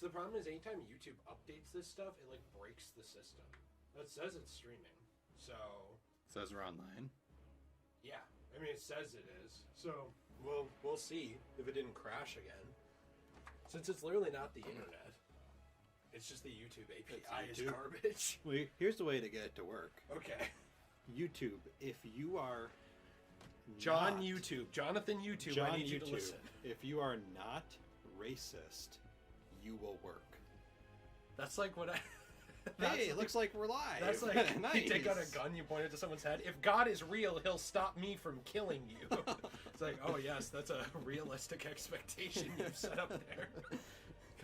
So the problem is anytime YouTube updates this stuff, it like breaks the system. It says it's streaming. So It says we're online. yeah, I mean it says it is. So we'll see if it didn't crash again. Since it's literally not the internet. It's just the YouTube API is garbage. Well, here's the way to get it to work. Okay. YouTube, if you are Jonathan not, YouTube, John I need you to YouTube, listen. if you are not racist, you will work. That's like what I... Hey, it looks like we're live. That's like, nice. you take out a gun, you point it to someone's head. If God is real, he'll stop me from killing you. It's like, oh yes, that's a realistic expectation you've set up there.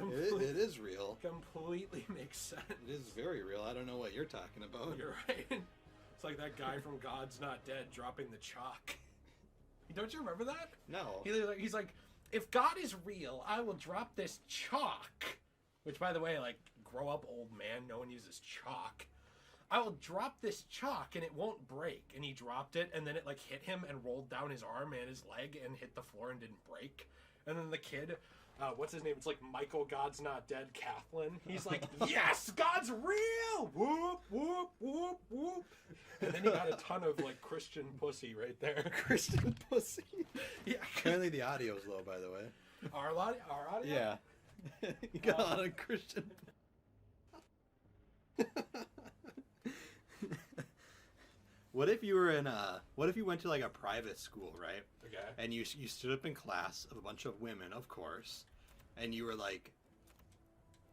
It is real. Completely makes sense. It is very real. I don't know what you're talking about. You're right. It's like that guy from God's Not Dead dropping the chalk. Don't you remember that? No. He's like, if God is real, I will drop this chalk. Which, by the way, like, grow up, old man. No one uses chalk. I will drop this chalk and it won't break. And he dropped it, and then it like hit him and rolled down his arm and his leg and hit the floor and didn't break. And then the kid, what's his name? It's like Michael God's Not Dead Kaplan. He's like, yes, God's real! Whoop, whoop, whoop, whoop. And then he got a ton of like Christian pussy right there. Christian pussy. Yeah. Apparently the audio's low, by the way. Our audio? Yeah. You got a lot of Christian. What if you were what if you went to like a private school, right? Okay. And you stood up in class of a bunch of women, of course, and you were like,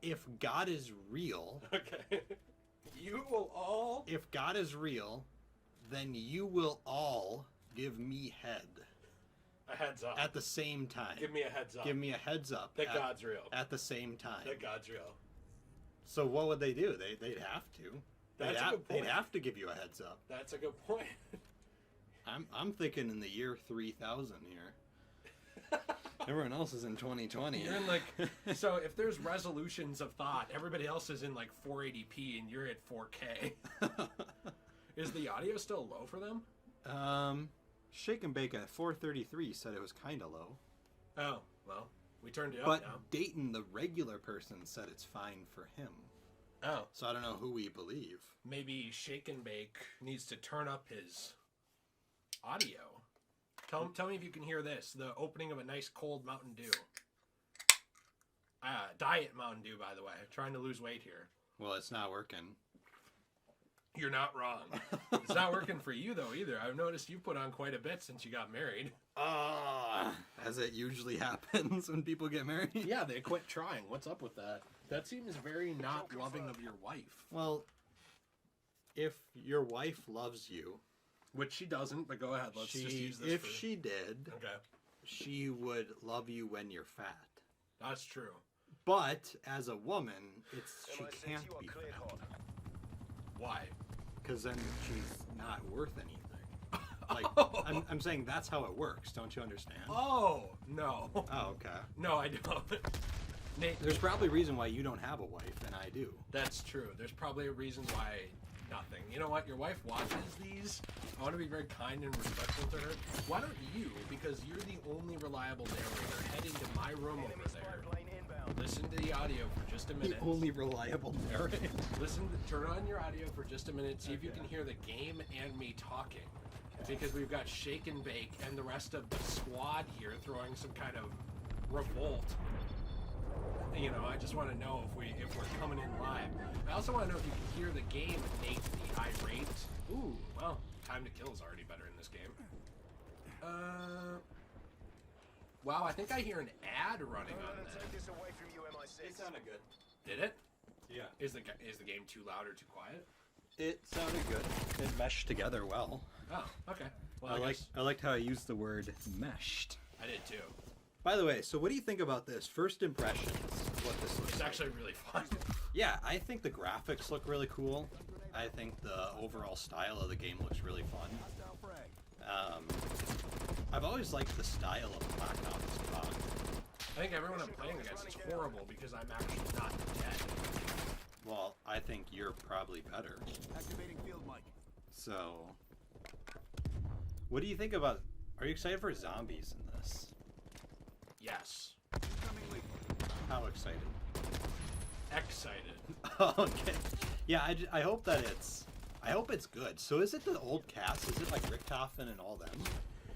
if God is real, Okay. You will all... if God is real, then you will all give me head. A heads up. At the same time. Give me a heads up. Give me a heads up. That God's real. At the same time. That God's real. So what would they do? They'd have to. That's a good point. They'd have to give you a heads up. That's a good point. I'm thinking in the year 3000 here. Everyone else is in 2020. You're in like... So if there's resolutions of thought, everybody else is in like 480p and you're at 4K. Is the audio still low for them? Shake and Bake at 433 said it was kind of low. Oh, well, we turned it up But now. Dayton, the regular person, said it's fine for him. Oh. So I don't know who we believe. Maybe Shake and Bake needs to turn up his audio. Tell me if you can hear this. The opening of a nice cold Mountain Dew. Diet Mountain Dew, by the way. Trying to lose weight here. Well, it's not working. You're not wrong. It's not working for you, though, either. I've noticed you put on quite a bit since you got married. As it usually happens when people get married. Yeah, they quit trying. What's up with that? That seems very not loving of your wife. Well, if your wife loves you... Which she doesn't, but go ahead. Let's just use this. If she did, okay, she would love you when you're fat. That's true. But as a woman, she can't be fat. Why? Because then she's not worth anything. Like I'm saying that's how it works. Don't you understand? Oh no. Oh, okay. No, I don't. Nate, there's probably a reason why you don't have a wife, and I do. That's true. There's probably a reason why. Nothing. You know what? Your wife watches these. I want to be very kind and respectful to her. Why don't you, because you're the only reliable narrator, head into my room over there. Listen to the audio for just a minute. The only reliable narrator. Turn on your audio for just a minute. See if you can hear the game and me talking. Because we've got Shake and Bake and the rest of the squad here throwing some kind of revolt. You know, I just want to know if we're coming in live. I also want to know if you can hear the game, Nate, the irate. Ooh, well, time to kill is already better in this game. Wow, I think I hear an ad running on that. It sounded good. Did it? Yeah. Is the game too loud or too quiet? It sounded good. It meshed together well. Oh, okay. Well, I liked how I used the word meshed. I did too. By the way, so what do you think about this? First impressions of what this looks It's like. actually really fun. Yeah, I think the graphics look really cool. I think the overall style of the game looks really fun. I've always liked the style of Black Ops COD. I think everyone I'm playing against is horrible because I'm actually not dead. Well, I think you're probably better. Activating field mic. So, what do you think about... Are you excited for zombies in this? Yes. Incoming lead. How excited? excited. Okay. Yeah, I hope that I hope it's good. So is it the old cast? Is it like Richtofen and all them?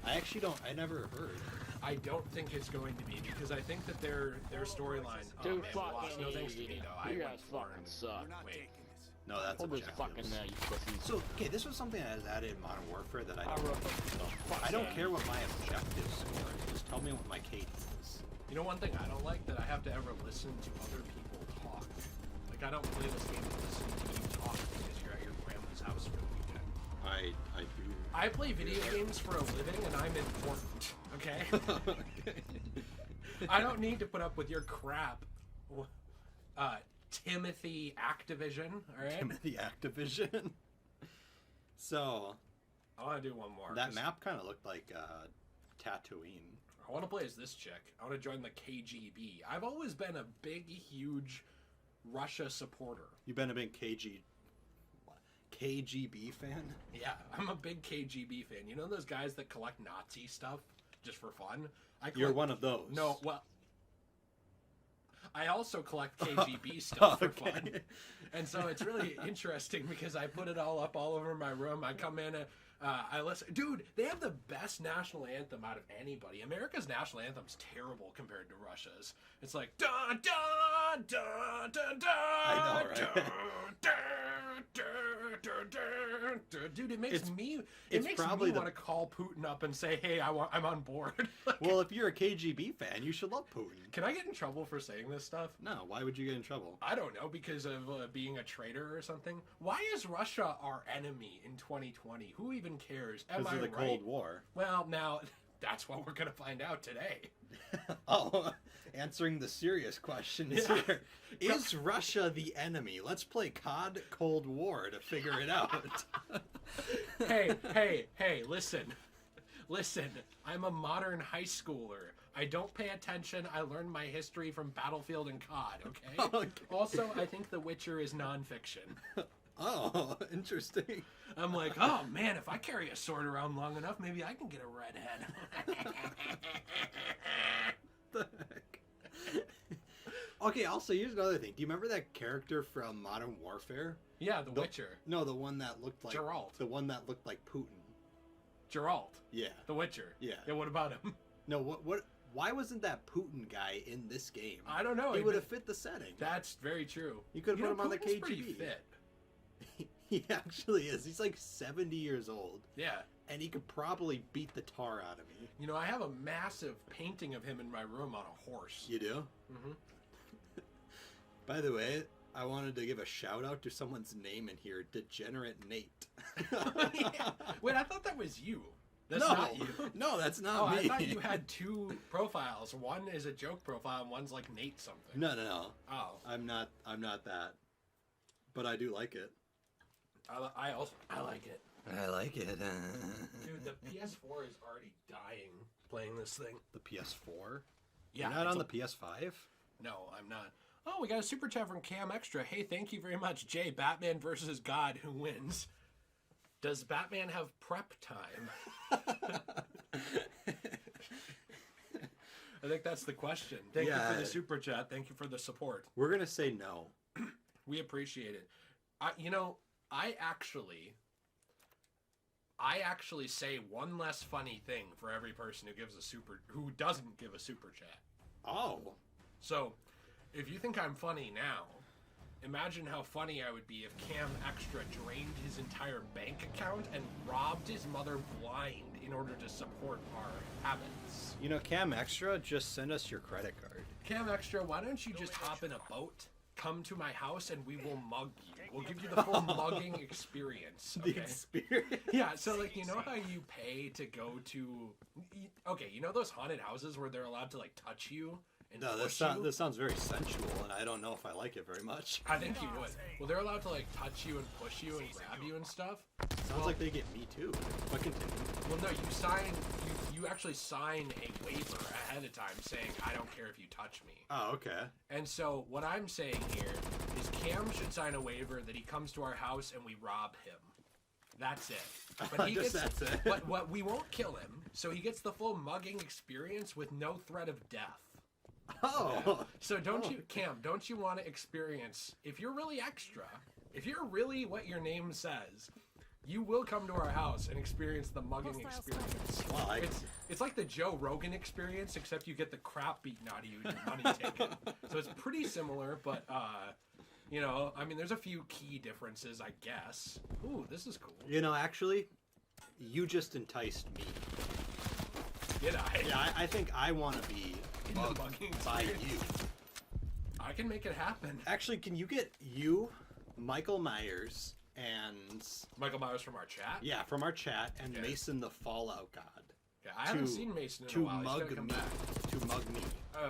I never heard. I don't think it's going to be, because I think that their storyline. Oh, Dude, man, fucking lost. No thanks to me, though. you I guys went fucking for suck. Wait. No, that's Hold this objectives. fucking you pussies. So, okay, this was something that was added in Modern Warfare that I I don't. wrote the I don't care what my objective score is. Just tell me what my cadence is. You know one thing I don't like? That I have to ever listen to other people talk. Like, I don't play this game to listen to you talk because you're at your grandma's house for the weekend. I do. I play video games for a living and I'm important, okay? Okay. I don't need to put up with your crap. Timothy Activision, alright? Timothy Activision. So, I want to do one more. that map kind of looked like Tatooine. I want to play as this chick. I want to join the KGB. I've always been a big, huge Russia supporter. You've been a big KGB fan? Yeah, I'm a big KGB fan. You know those guys that collect Nazi stuff just for fun? You're one of those. No, well, I also collect KGB stuff for fun. And so it's really interesting because I put it all up all over my room. I come in and I listen. Dude, they have the best national anthem out of anybody. America's national anthem's terrible compared to Russia's. It's like da da da da da. I know, right? Da, da, da, da, da, da. Dude, it makes me probably want to call Putin up and say, "Hey, I'm on board." Like, Well, if you're a KGB fan, you should love Putin. can I get in trouble for saying this stuff? No, why would you get in trouble? I don't know, because of being a traitor or something. Why is Russia our enemy in 2020? Who even cares? Am Because I of the right? Cold War. Well, now that's what we're gonna find out today. Oh, answering the serious questions Yeah. here. Is Russia the enemy? Let's play COD Cold War to figure it out. Hey, listen. I'm a modern high schooler. I don't pay attention. I learned my history from Battlefield and COD, okay? Okay. Also, I think The Witcher is nonfiction. Oh, interesting. I'm like, oh man, if I carry a sword around long enough, maybe I can get a redhead. The heck? Okay, also, here's another thing. Do you remember that character from Modern Warfare? Yeah, The Witcher. No, the one that looked like... Geralt. The one that looked like Putin. Geralt. Yeah. The Witcher. Yeah. Yeah, what about him? No, what... Why wasn't that Putin guy in this game? I don't know. He would have fit the setting. That's very true. You could have put him on the Putin's KGB. pretty fit. He actually is. He's like 70 years old. Yeah. And he could probably beat the tar out of me. You know, I have a massive painting of him in my room on a horse. You do? Mm-hmm. By the way, I wanted to give a shout out to someone's name in here, Degenerate Nate. Yeah. Wait, I thought that was you. That's no, not you. No, that's not Oh, me. I thought you had two profiles. One is a joke profile and one's like Nate something. No. Oh. I'm not that. But I do like it. I like it. I like it. Dude, the PS4 is already dying playing this thing. The PS4? Yeah. You're not it's on a- the PS5? No, I'm not. Oh, we got a super chat from Cam Extra. Hey, thank you very much. Jay, Batman versus God, who wins? Does Batman have prep time? I think that's the question. Thank you for the super chat. Thank you for the support. We're going to say no. We appreciate it. I actually say one less funny thing for every person who doesn't give a super chat. Oh. So, if you think I'm funny now, imagine how funny I would be if Cam Extra drained his entire bank account and robbed his mother blind in order to support our habits. You know, Cam Extra, just send us your credit card. Cam Extra, why don't you just hop in a boat, come to my house, and we will mug you. We'll give you the full mugging experience. Okay? The experience. Yeah, so like, you know how you pay to go to... Okay, you know those haunted houses where they're allowed to like touch you? And No, push you? this sounds very sensual, and I don't know if I like it very much. I think you would. Well, they're allowed to like touch you and push you and grab you and stuff. Sounds like they get me too. But continue. Well, no, you actually sign a waiver ahead of time saying, I don't care if you touch me. Oh, okay. And so what I'm saying here is Cam should sign a waiver that he comes to our house and we rob him. That's it. But he Just gets, that's it. But we won't kill him, so he gets the full mugging experience with no threat of death. Oh. So don't you want to experience, if you're really extra, if you're really what your name says, you will come to our house and experience the mugging experience. Well, It's like the Joe Rogan experience, except you get the crap beaten out of you and your money taken. So it's pretty similar, but you know, I mean, there's a few key differences, I guess. Ooh, this is cool. You know, actually, you just enticed me. Did I? Yeah, I think I want to be In the mugged mugging by experience. you. I can make it happen. Actually, can you get you, Michael Myers, and Michael Myers from our chat? yeah, from our chat, and Yeah. Mason the Fallout God Yeah, I haven't seen Mason in to a while. He's mug gotta come me. back. To mug me.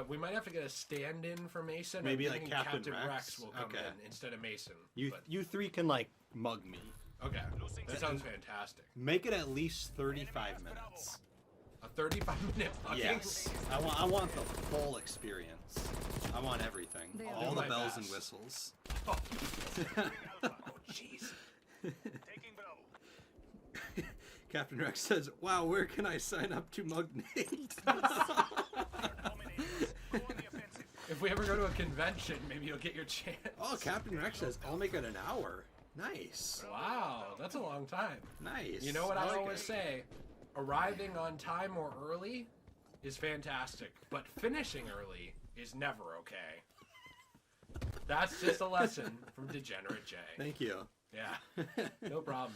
We might have to get a stand-in for Mason. Maybe I'm like thinking Captain Rex? will come Okay. in instead of Mason. You but- you three can like mug me. okay, that sounds fantastic. Make it at least 35 minutes. A 35-minute mugging? Yes, I want the full experience. I want everything, I'll all do the my bells and best. whistles. Oh, jeez. Captain Rex says, "Wow, where can I sign up to mug Nate?" If we ever go to a convention, maybe you'll get your chance. Oh, Captain Rex says, "I'll make it an hour." Nice, Wow, that's a long time. nice. You know what I like always it. say? Arriving on time or early is fantastic, but finishing early is never okay. That's just a lesson from Degenerate Jay. Thank you. Yeah, no problem.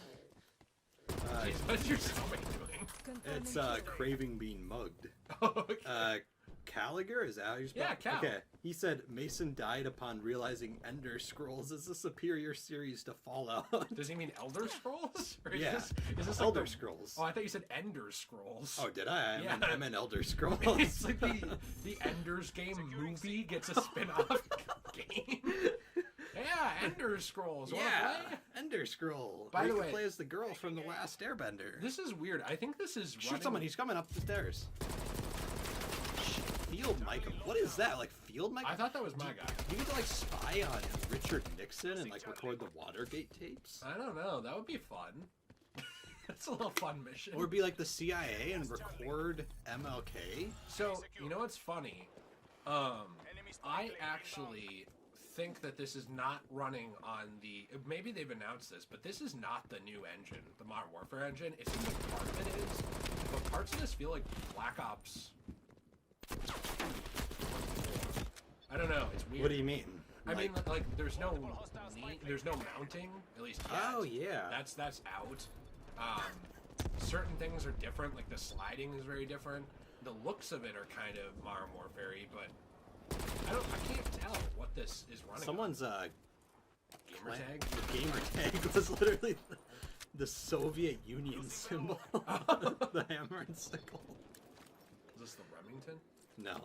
Uh, Jeez, what's your stomach doing? it's craving being mugged. Okay. Caliger, is that how you spell? Yeah, Cal. Okay. He said Mason died upon realizing Ender Scrolls is a superior series to Fallout. Does he mean Elder Scrolls? Or Yeah. is this Elder like the... Scrolls. Oh, I thought you said Ender Scrolls. Oh, did I? Yeah. I meant Elder Scrolls. It's like the Ender's Game movie gets a spin-off game. Yeah, Ender Scrolls. Wanna Yeah, play? Ender Scroll. By Where the you way- can play as the girl from the last Airbender. This is weird. I think this is Shoot running... someone. He's coming up the stairs. Field Micah. What is that? Like Field Micah? I thought that was my guy. You get to like spy on Richard Nixon and like record the Watergate tapes, I don't know. That would be fun. That's a little fun mission. or be like the CIA and record MLK. So, you know what's funny? I actually think that this is not running on the... Maybe they've announced this, but this is not the new engine, the Modern Warfare engine. It seems like part of it is, but parts of this feel like Black Ops. I don't know. It's weird. What do you mean? I mean, like, there's no mounting, at least yet. Oh yeah. That's out. Certain things are different, like the sliding is very different. The looks of it are kind of Modern Warfare-y, but I can't tell what this is running. Someone's Gamer tag. The gamer tag was literally the Soviet Union symbol, the hammer and sickle. Is this the Remington? No,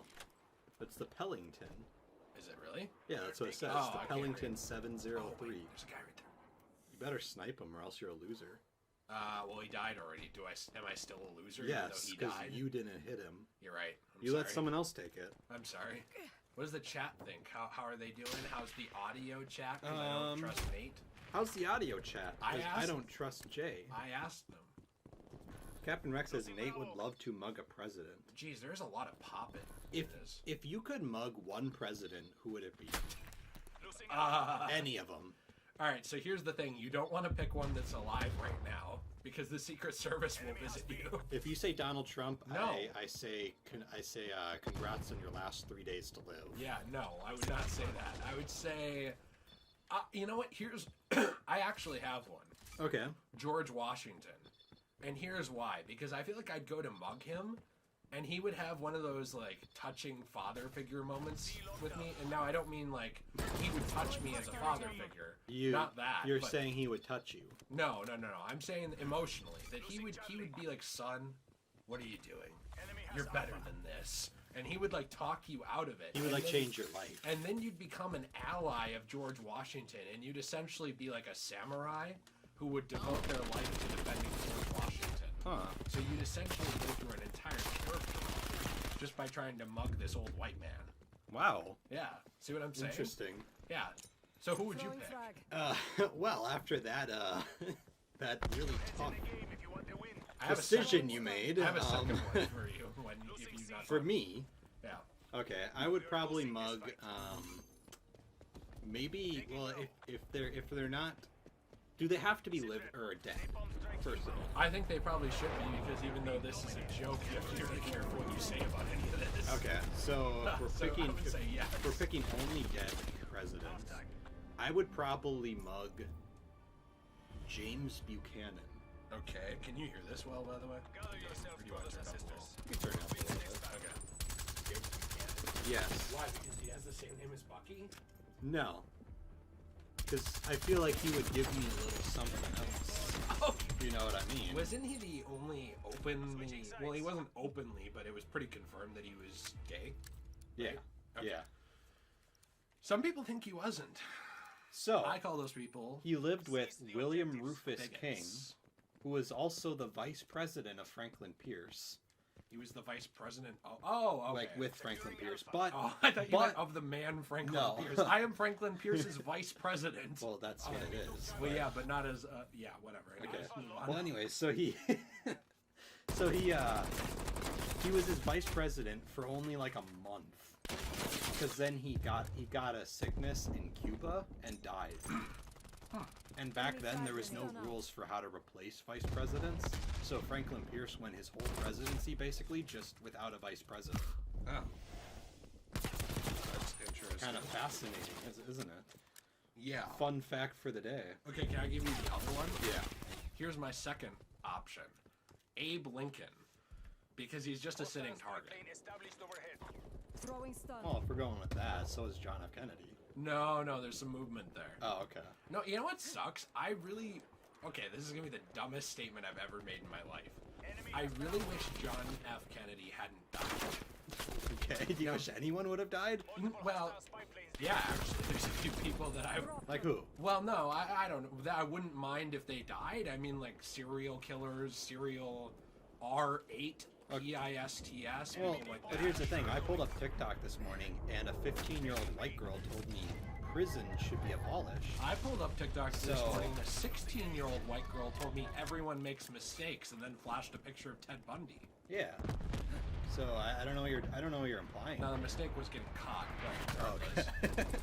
it's the Pellington. Is it really? Yeah, that's what it says. Oh, I the can't Pellington read. 703. Oh, wait, there's a guy right there. You better snipe him or else you're a loser. Well, he died already. Am I still a loser? Yes, even because though he died? you didn't hit him. You're right. You let someone else take it. I'm sorry. What does the chat think? How are they doing? How's the audio chat? 'Cause I don't trust Nate. How's the audio chat? 'Cause I asked- don't trust Jay. I asked them. Captain Rex says Nate would love to mug a president. Geez, there's a lot of popping. If you could mug one president, who would it be? All Any of them. right, so here's the thing: you don't want to pick one that's alive right now because the Secret Service will visit you. If you say Donald Trump, No. I say congrats on your last 3 days to live. Yeah, no, I would not say that. I would say, you know what? Here's, I actually have one. Okay. George Washington. And here's why. Because I feel like I'd go to mug him, and he would have one of those, like, touching father figure moments with me. And now I don't mean, like, he would touch me as a father figure. Not that. You're but saying he would touch you. No. I'm saying emotionally. That he would be like, son, what are you doing? You're better than this. And he would, like, talk you out of it. He would, And like, then- change your life. And then you'd become an ally of George Washington, and you'd essentially be like a samurai who would devote their life to defending George Washington. Huh. So you'd essentially go through an entire character just by trying to mug this old white man. Wow. Yeah. See what I'm saying? Interesting. Yeah. So who would you pick? Well, after that, that really tough I have a decision second you one. made. I have a second one for you. If you not For me, Yeah. Okay, I would probably mug. Maybe. Well, if they're not, do they have to be live or dead? First of all, I think they probably should be, because even though this is a joke, you have to be really careful what you say about any of this. okay. So if we're So I picking, would say yes. if we're picking only dead presidents, I would probably mug James Buchanan. Okay, can you hear this well, by the way? Or do you want to turn up a little? You can turn it up a little bit. Okay. Yes. Why? Because he has the same name as Bucky? No. Because I feel like he would give me a little something else. Oh, You know what I mean? wasn't he the only openly... Well, he wasn't openly, but it was pretty confirmed that he was gay. Yeah. Right? Okay. Yeah. Some people think he wasn't. So I call those people... he lived with William Rufus bigots. King, who was also the vice president of Franklin Pierce. He was the vice president. Oh, okay. Like with Franklin Pierce, but Oh, I thought you meant of the man Franklin No. Pierce. I am Franklin Pierce's vice president. well, that's what it is. Well, yeah, but not as yeah, whatever. Okay. Anyways, move on. Well, anyway, so he was his vice president for only like a month, because then he got a sickness in Cuba and died. And back then there was no rules for how to replace vice presidents, so Franklin Pierce went his whole presidency basically just without a vice president. Oh. That's interesting. Kind of fascinating, isn't it? Yeah. Fun fact for the day. Okay, can I give you the other one? Yeah. Here's my second option. Abe Lincoln. Because he's just a sitting target. Throwing stun. Oh, if we're going with that, so is John F. Kennedy. No, there's some movement there. Oh, okay. No, you know what sucks? I really... Okay, this is going to be the dumbest statement I've ever made in my life. I really wish John F. Kennedy hadn't died. Okay, do you wish anyone would have died? Well, yeah, actually, there's a few people that I... Like who? Well, no, I don't know. I wouldn't mind if they died. I mean, like, serial killers, serial R8, PISTS, Well, people like that. but here's the thing. I pulled up TikTok this morning, and a 15-year-old white girl told me prison should be abolished. I pulled up TikTok this So- morning. A 16-year-old white girl told me everyone makes mistakes, and then flashed a picture of Ted Bundy. Yeah. So I don't know what you're implying. Now the mistake was getting caught. But Oh, regardless, okay.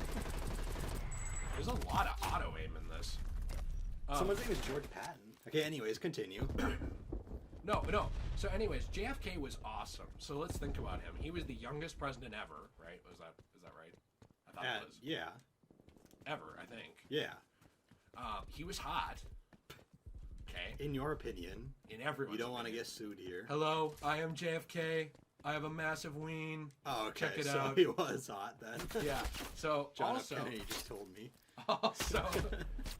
there's a lot of auto aim in this. Someone's name is George Patton. Okay. Anyways, continue. No. So, anyways, JFK was awesome. So let's think about him. He was the youngest president ever, right? Is that right? I thought it was Yeah. ever. I think. Yeah. He was hot. Okay. In your opinion, In everyone's you don't want to opinion. get sued here. Hello, I am JFK. I have a massive ween. Oh, okay. Check it so out. he was hot then. Yeah. So John also, F. Kennedy just told me.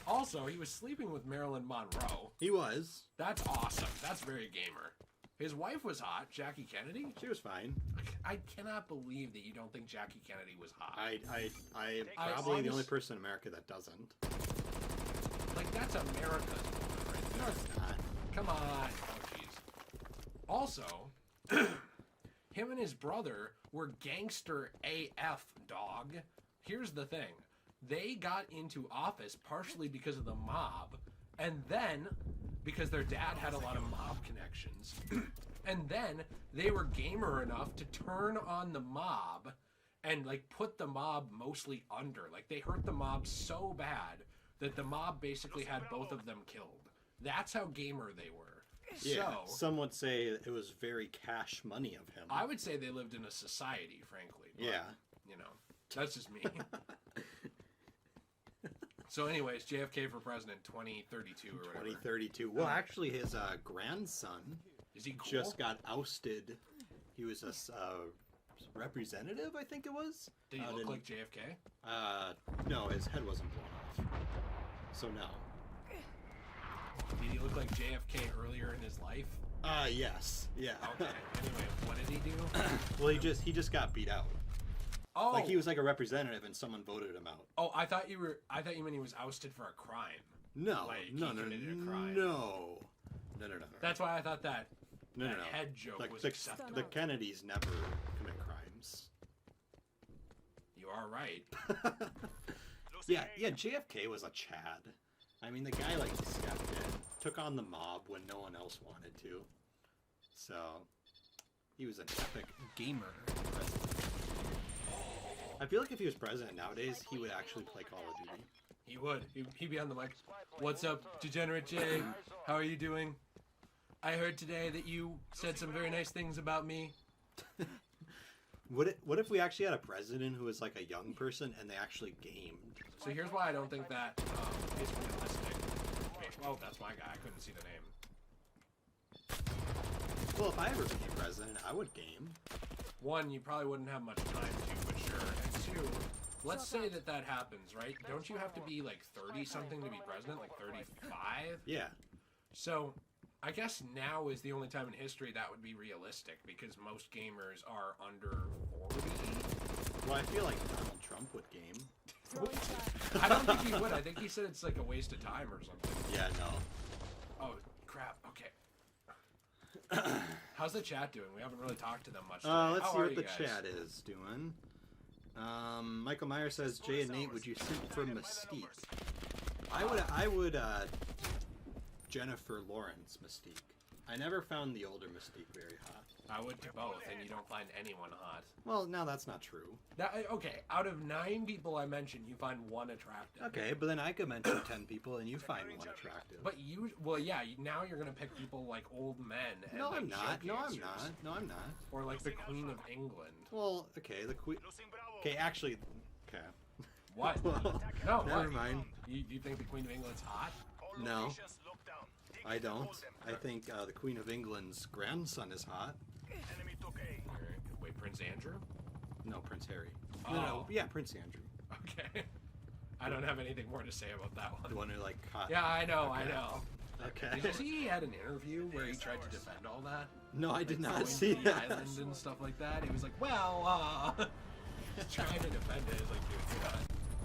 also, he was sleeping with Marilyn Monroe. He was. That's awesome. That's very gamer. His wife was hot, Jackie Kennedy. She was fine. I cannot believe that you don't think Jackie Kennedy was hot. I am I probably the only honest- person in America that doesn't. Like, that's America's woman right there. No, it's not. Come on. Oh, jeez. Also, him and his brother were gangster AF, dog. Here's the thing. They got into office partially because of the mob, and then because their dad had a lot of mob connections. And then they were gamer enough to turn on the mob and, like, put the mob mostly under. Like, they hurt the mob so bad that the mob basically had both of them killed. That's how gamer they were. Yeah. So, Some would say it was very cash money of him. I would say they lived in a society, frankly. But, Yeah. You know, that's just me. So, anyways, JFK for president 2032 or whatever. 2032. Well, actually, his grandson Is he cool? just got ousted. He was a representative, I think it was. Did he out look in- like JFK? No, his head wasn't blown off. So no. Did he look like JFK earlier in his life? Yes. Yeah. Okay. Anyway, what did he do? Well, he just got beat out. Oh, Like he was like a representative, and someone voted him out. Oh, I thought you meant he was ousted for a crime. No, Like, he no, committed a crime. no. That's why I thought that No. head joke Like was the acceptable. the Kennedys never commit crimes. You are right. Yeah. JFK was a Chad. I mean, the guy like stepped in, took on the mob when no one else wanted to. So, He was an epic gamer president. I feel like if he was president nowadays, he would actually play Call of Duty. He would. He'd be on the mic. What's up, Degenerate Jay? How are you doing? I heard today that you said some very nice things about me. What if we actually had a president who was like a young person and they actually gamed? So here's why I don't think that is realistic. Oh, that's my guy. I couldn't see the name. Well, if I ever became president, I would game. One, you probably wouldn't have much time to, but sure. And two, let's say that happens, right? Don't you have to be like 30-something to be president? Like 35? Yeah. So, I guess now is the only time in history that would be realistic, because most gamers are under 40. Well, I feel like Donald Trump would game. Throwing fire. I don't think he would. I think he said it's like a waste of time or something. Yeah, no. Oh, crap. Okay. How's the chat doing? We haven't really talked to them much today. Let's How see are what you the guys? chat is doing. Michael Meyer says, Jay and Nate, would you simp for Mystique? I would Jennifer Lawrence Mystique. I never found the older Mystique very hot. I would to both, and you don't find anyone hot. Well, no, that's not true. Okay, out of 9 people I mentioned, you find 1 attractive. Okay, but then I could mention 10 people and you find one attractive. But well, yeah, now you're going to pick people like old men. And No, like I'm not. joke No, I'm answers. not. No, I'm not. Or like the Queen of England. Well, okay, the queen. Okay, actually, okay. What? Well, No, never what? mind. You think the Queen of England's hot? No, I don't. I think the Queen of England's grandson is hot. Alright, wait, Prince Andrew? No, Prince Harry. Oh. No, yeah, Prince Andrew. Okay. I don't have anything more to say about that one. The one who like caught. Yeah, I know, Okay. I know. Okay. Did you see he had an interview where he tried to defend all that? No, I did Like, not going see to the that. island and stuff like that. He was like, well, trying to defend it. It's like, dude,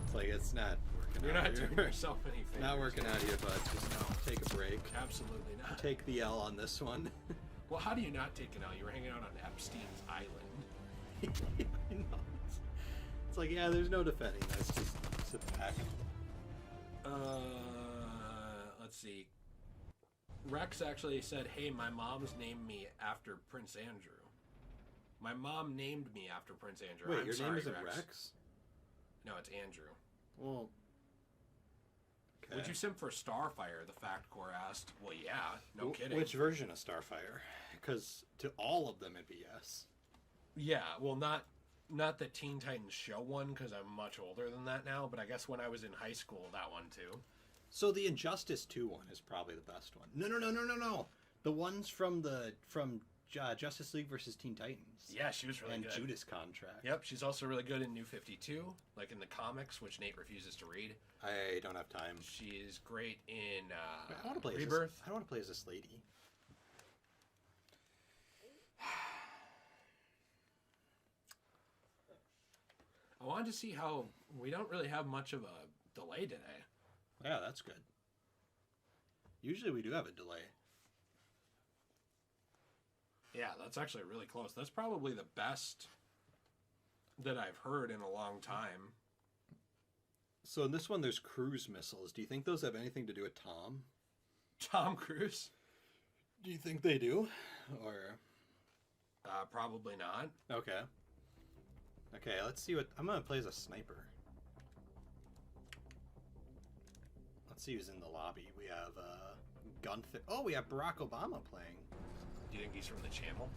It's like it's not working you're out. not here. doing yourself any favors. Not working out here, bud. Just take a break. Absolutely not. Take the L on this one. Well, how do you not take an L? You were hanging out on Epstein's island. No, it's like, yeah, there's no defending. Let's just sit back. Let's see. Rex actually said, hey, my mom's named me after Prince Andrew. My mom named me after Prince Andrew. Wait, I'm your sorry, name isn't Rex? No, it's Andrew. Well, okay. Would you simp for Starfire? The Fact Core asked. Well, yeah, no kidding. Which version of Starfire? Because to all of them, it'd be yes. Yeah, well, not the Teen Titans show one, because I'm much older than that now, but I guess when I was in high school, that one too. So the Injustice 2 one is probably the best one. No. The ones from Justice League versus Teen Titans. Yeah, she was really and good. Judas Contract. Yep, she's also really good in New 52, like in the comics, which Nate refuses to read. I don't have time. She's great in I want to play Rebirth. I don't want to play as this lady. I wanted to see how we don't really have much of a delay today. Yeah, that's good. Usually we do have a delay. Yeah, that's actually really close. That's probably the best that I've heard in a long time. So in this one, there's cruise missiles. Do you think those have anything to do with Tom? Tom Cruise? Do you think they do? Or Probably not. okay. Okay, let's see what I'm gonna play as a sniper. Let's see who's in the lobby. We have Gunfit. Oh, we have Barack Obama playing. Do you think he's from the channel?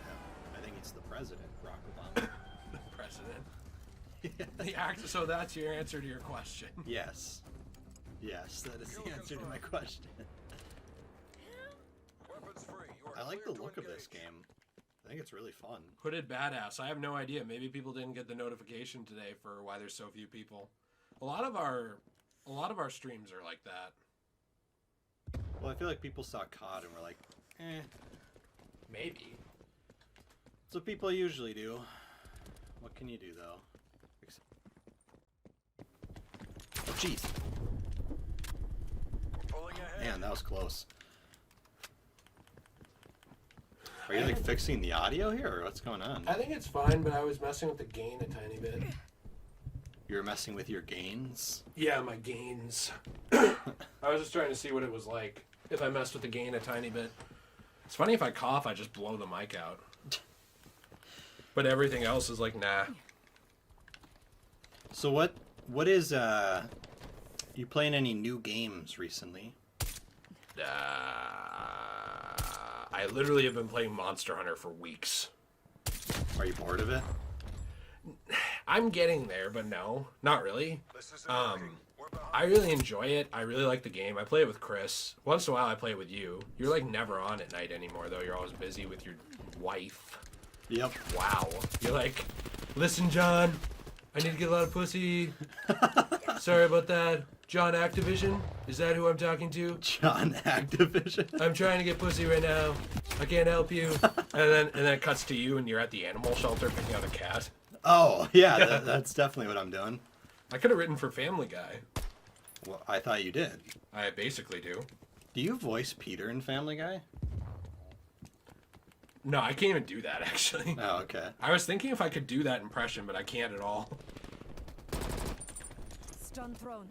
Yeah, I think it's the president, Barack Obama. The president? The actor. So that's your answer to your question. Yes. Yes, that is the answer to my question. I like the look of this game. I think it's really fun. Hooded Badass. I have no idea. Maybe people didn't get the notification today for why there's so few people. A lot of our streams are like that. Well, I feel like people saw COD and were like, eh. Maybe. That's what people usually do. What can you do, though? Oh, jeez. Man, that was close. Are you, like, fixing the audio here, or what's going on? I think it's fine, but I was messing with the gain a tiny bit. You're messing with your gains? Yeah, my gains. I was just trying to see what it was like if I messed with the gain a tiny bit. It's funny if I cough, I just blow the mic out. But everything else is like, nah. So what is you playing any new games recently? I literally have been playing Monster Hunter for weeks. Are you bored of it? I'm getting there, but no, not really. I really enjoy it. I really like the game. I play it with Chris. Once in a while, I play it with you. You're like never on at night anymore, though. You're always busy with your wife. Yep. Wow. You're like, listen, John, I need to get a lot of pussy. Sorry about that. John Activision? Is that who I'm talking to? John Activision. I'm trying to get pussy right now. I can't help you. And then it cuts to you and you're at the animal shelter picking out a cat. Oh, yeah, that's definitely what I'm doing. I could have written for Family Guy. Well, I thought you did. I basically do. Do you voice Peter in Family Guy? No, I can't even do that, actually. Oh, okay. I was thinking if I could do that impression, but I can't at all. Stun thrown.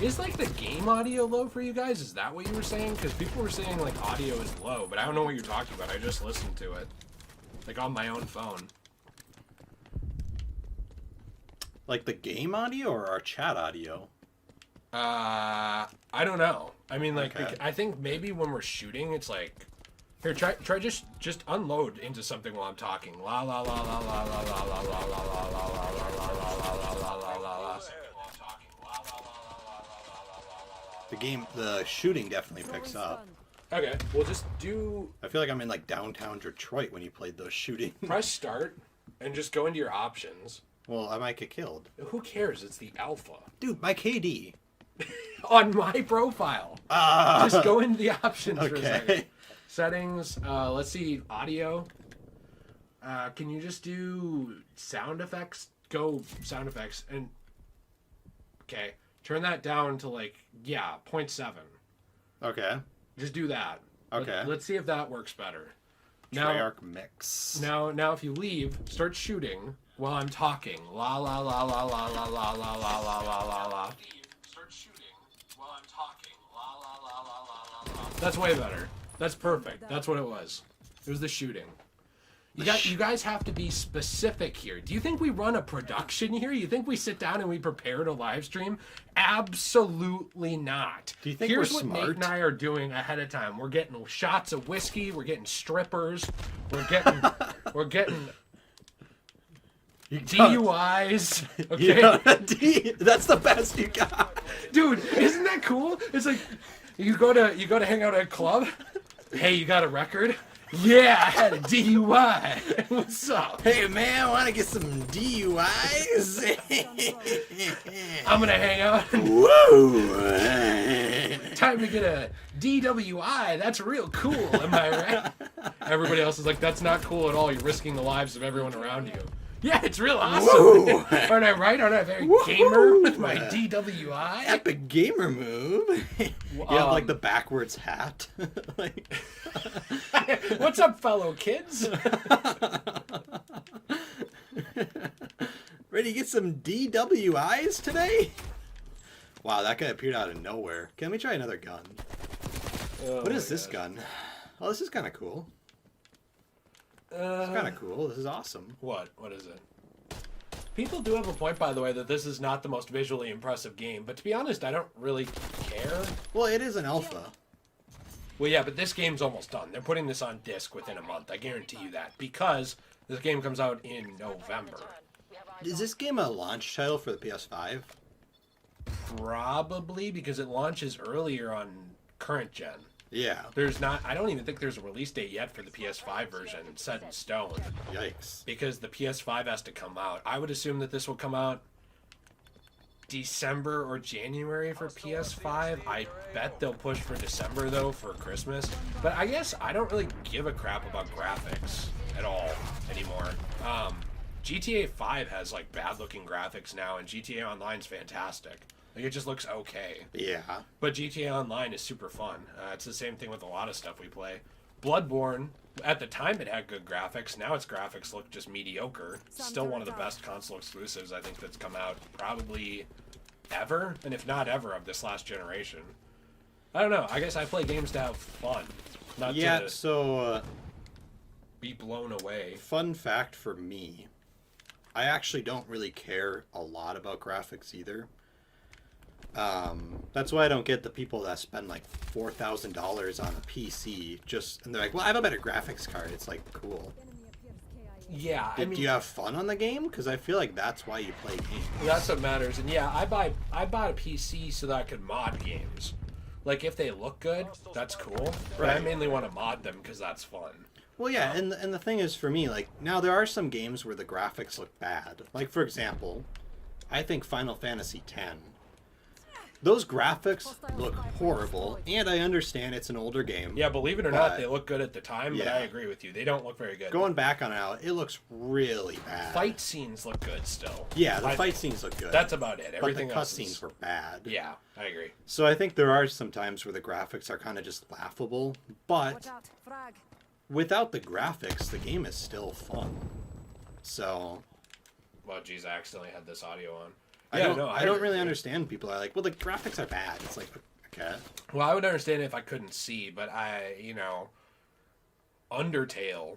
Is like the game audio low for you guys? Is that what you were saying? Because people were saying like audio is low, but I don't know what you're talking about. I just listened to it. Like on my own phone. Like the game audio or our chat audio? I don't know. I mean, like, Okay. I think maybe when we're shooting, it's like, here, try just unload into something while I'm talking. La la la la la la la la la la la la la la. The shooting definitely picks up. Okay, we'll just do I feel like I'm in like downtown Detroit when you played those shooting. press start and just go into your options. Well, I might get killed. Who cares? It's the alpha. Dude, my KD. On my profile. Just go into the options for a second. Okay. Settings. Let's see. Audio. Can you just do sound effects? Go sound effects and okay. Turn that down to like 0.7. Okay. Just do that. Okay. Let's see if that works better. Now, Treyarch mix. now, if you leave, start shooting while I'm talking. La la la la la la la la la la la la la. Start shooting while I'm talking. La la la la la la la. That's way better. That's perfect. That's what it was. It was the shooting. You guys have to be specific here. Do you think we run a production here? You think we sit down and we prepare to live stream? Absolutely not. Do you think Here's we're what smart? Nate and I are doing ahead of time. We're getting shots of whiskey. We're getting strippers. We're getting DUIs. Okay, That's the best you got. dude, isn't that cool? It's like you go to hang out at a club. Hey, you got a record? Yeah, I had a DUI. What's up? Hey man, want to get some DUIs? I'm gonna hang out. Whoa! Time to get a DWI. That's real cool. Am I right? Everybody else is like, that's not cool at all. You're risking the lives of everyone around you. Yeah, it's real awesome. Whoa. Aren't I right? Aren't I very Whoa. gamer with my DWI? Epic gamer move. You have like the backwards hat. Like... What's up, fellow kids? Ready to get some DWIs today? Wow, that guy appeared out of nowhere. Can we try another gun? Oh What is my this gosh. gun? Oh, this is kind of cool. It's kind of cool. This is awesome. What? What is it? People do have a point, by the way, that this is not the most visually impressive game. But to be honest, I don't really care. Well, it is an alpha. Well, yeah, but this game's almost done. They're putting this on disc within a month. I guarantee you that. Because this game comes out in November. Is this game a launch title for the PS5? Probably, because it launches earlier on current gen. Yeah. There's not, I don't even think there's a release date yet for the PS5 version set in stone. Yikes. Because the PS5 has to come out. I would assume that this will come out December or January for PS5. I bet they'll push for December though for Christmas. But I guess I don't really give a crap about graphics at all anymore. GTA 5 has like bad looking graphics now, and GTA Online's fantastic. Like it just looks okay. Yeah. But GTA Online is super fun. It's the same thing with a lot of stuff we play. Bloodborne, at the time it had good graphics. Now its graphics look just mediocre. Still one of the best console exclusives I think that's come out probably ever, and if not ever, of this last generation. I don't know. I guess I play games to have fun. Not Yeah, to... so be blown away. Fun fact for me, I actually don't really care a lot about graphics either. That's why I don't get the people that spend like $4,000 on a PC and they're like, well, I have a better graphics card. It's like, cool. Yeah, I mean, Do you have fun on the game? Because I feel like that's why you play games. that's what matters. And yeah, I bought a PC so that I could mod games. Like if they look good, that's cool. But I Right. mainly want to mod them because that's fun. Well, yeah, and the thing is for me, like, now there are some games where the graphics look bad. Like, for example, I think Final Fantasy X. Those graphics look horrible, and I understand it's an older game. Yeah, believe it or not, they look good at the time, but Yeah. I agree with you. They don't look very good. Going back on it now, it looks really bad. Fight scenes look good still. Yeah, the fight scenes look good. That's about it. But Everything the else cutscenes is... were bad. Yeah, I agree. So I think there are some times where the graphics are kind of just laughable, but Watch out. Frag. without the graphics, the game is still fun. So Well, geez, I accidentally had this audio on. I don't agree really with you. understand people are like, well, the graphics are bad. It's like, okay. Well, I would understand if I couldn't see, but Undertale,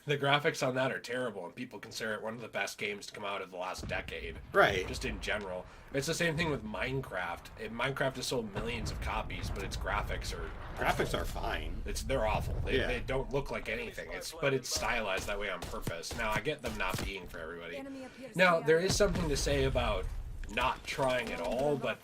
the graphics on that are terrible, and people consider it one of the best games to come out of the last decade. Right. Just in general. It's the same thing with Minecraft. Minecraft has sold millions of copies, but its graphics are fine. they're awful. They, Yeah. they don't look like anything. But it's stylized that way on purpose. Now I get them not being for everybody. Enemy appears Now near. there is something to say about not trying at all, but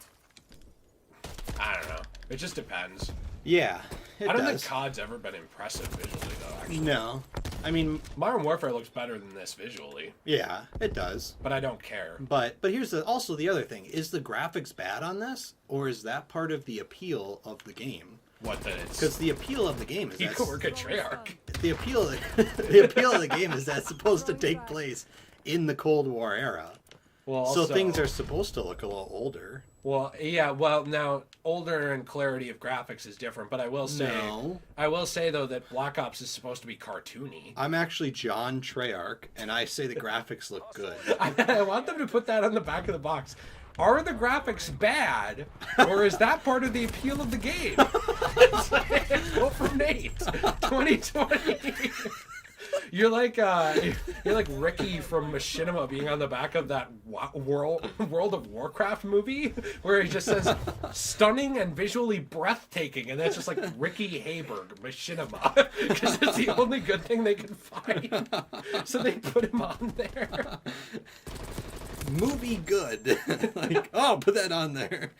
I don't know. It just depends. Yeah, it I don't does. think COD's ever been impressive visually though. Actually, No, I mean, Modern Warfare looks better than this visually, yeah, it does. but I don't care. But here's also the other thing: is the graphics bad on this, or is that part of the appeal of the game? What that it's Because the appeal of the game is you that could work at Treyarch. the appeal the appeal of the game is that it's supposed to take place in the Cold War era. Well, So also, things are supposed to look a little older. well, yeah. Well, now older and clarity of graphics is different, but I will say, though that Black Ops is supposed to be cartoony. I'm actually John Treyarch, and I say the graphics look good. I want them to put that on the back of the box. Are the graphics bad, or is that part of the appeal of the game? Vote for Nate, 2020. You're like Ricky from Machinima being on the back of that World of Warcraft movie where he just says stunning and visually breathtaking, and that's just like Ricky Hayberg, Machinima, because it's the only good thing they can find. So they put him on there. Movie good. Like, oh, put that on there.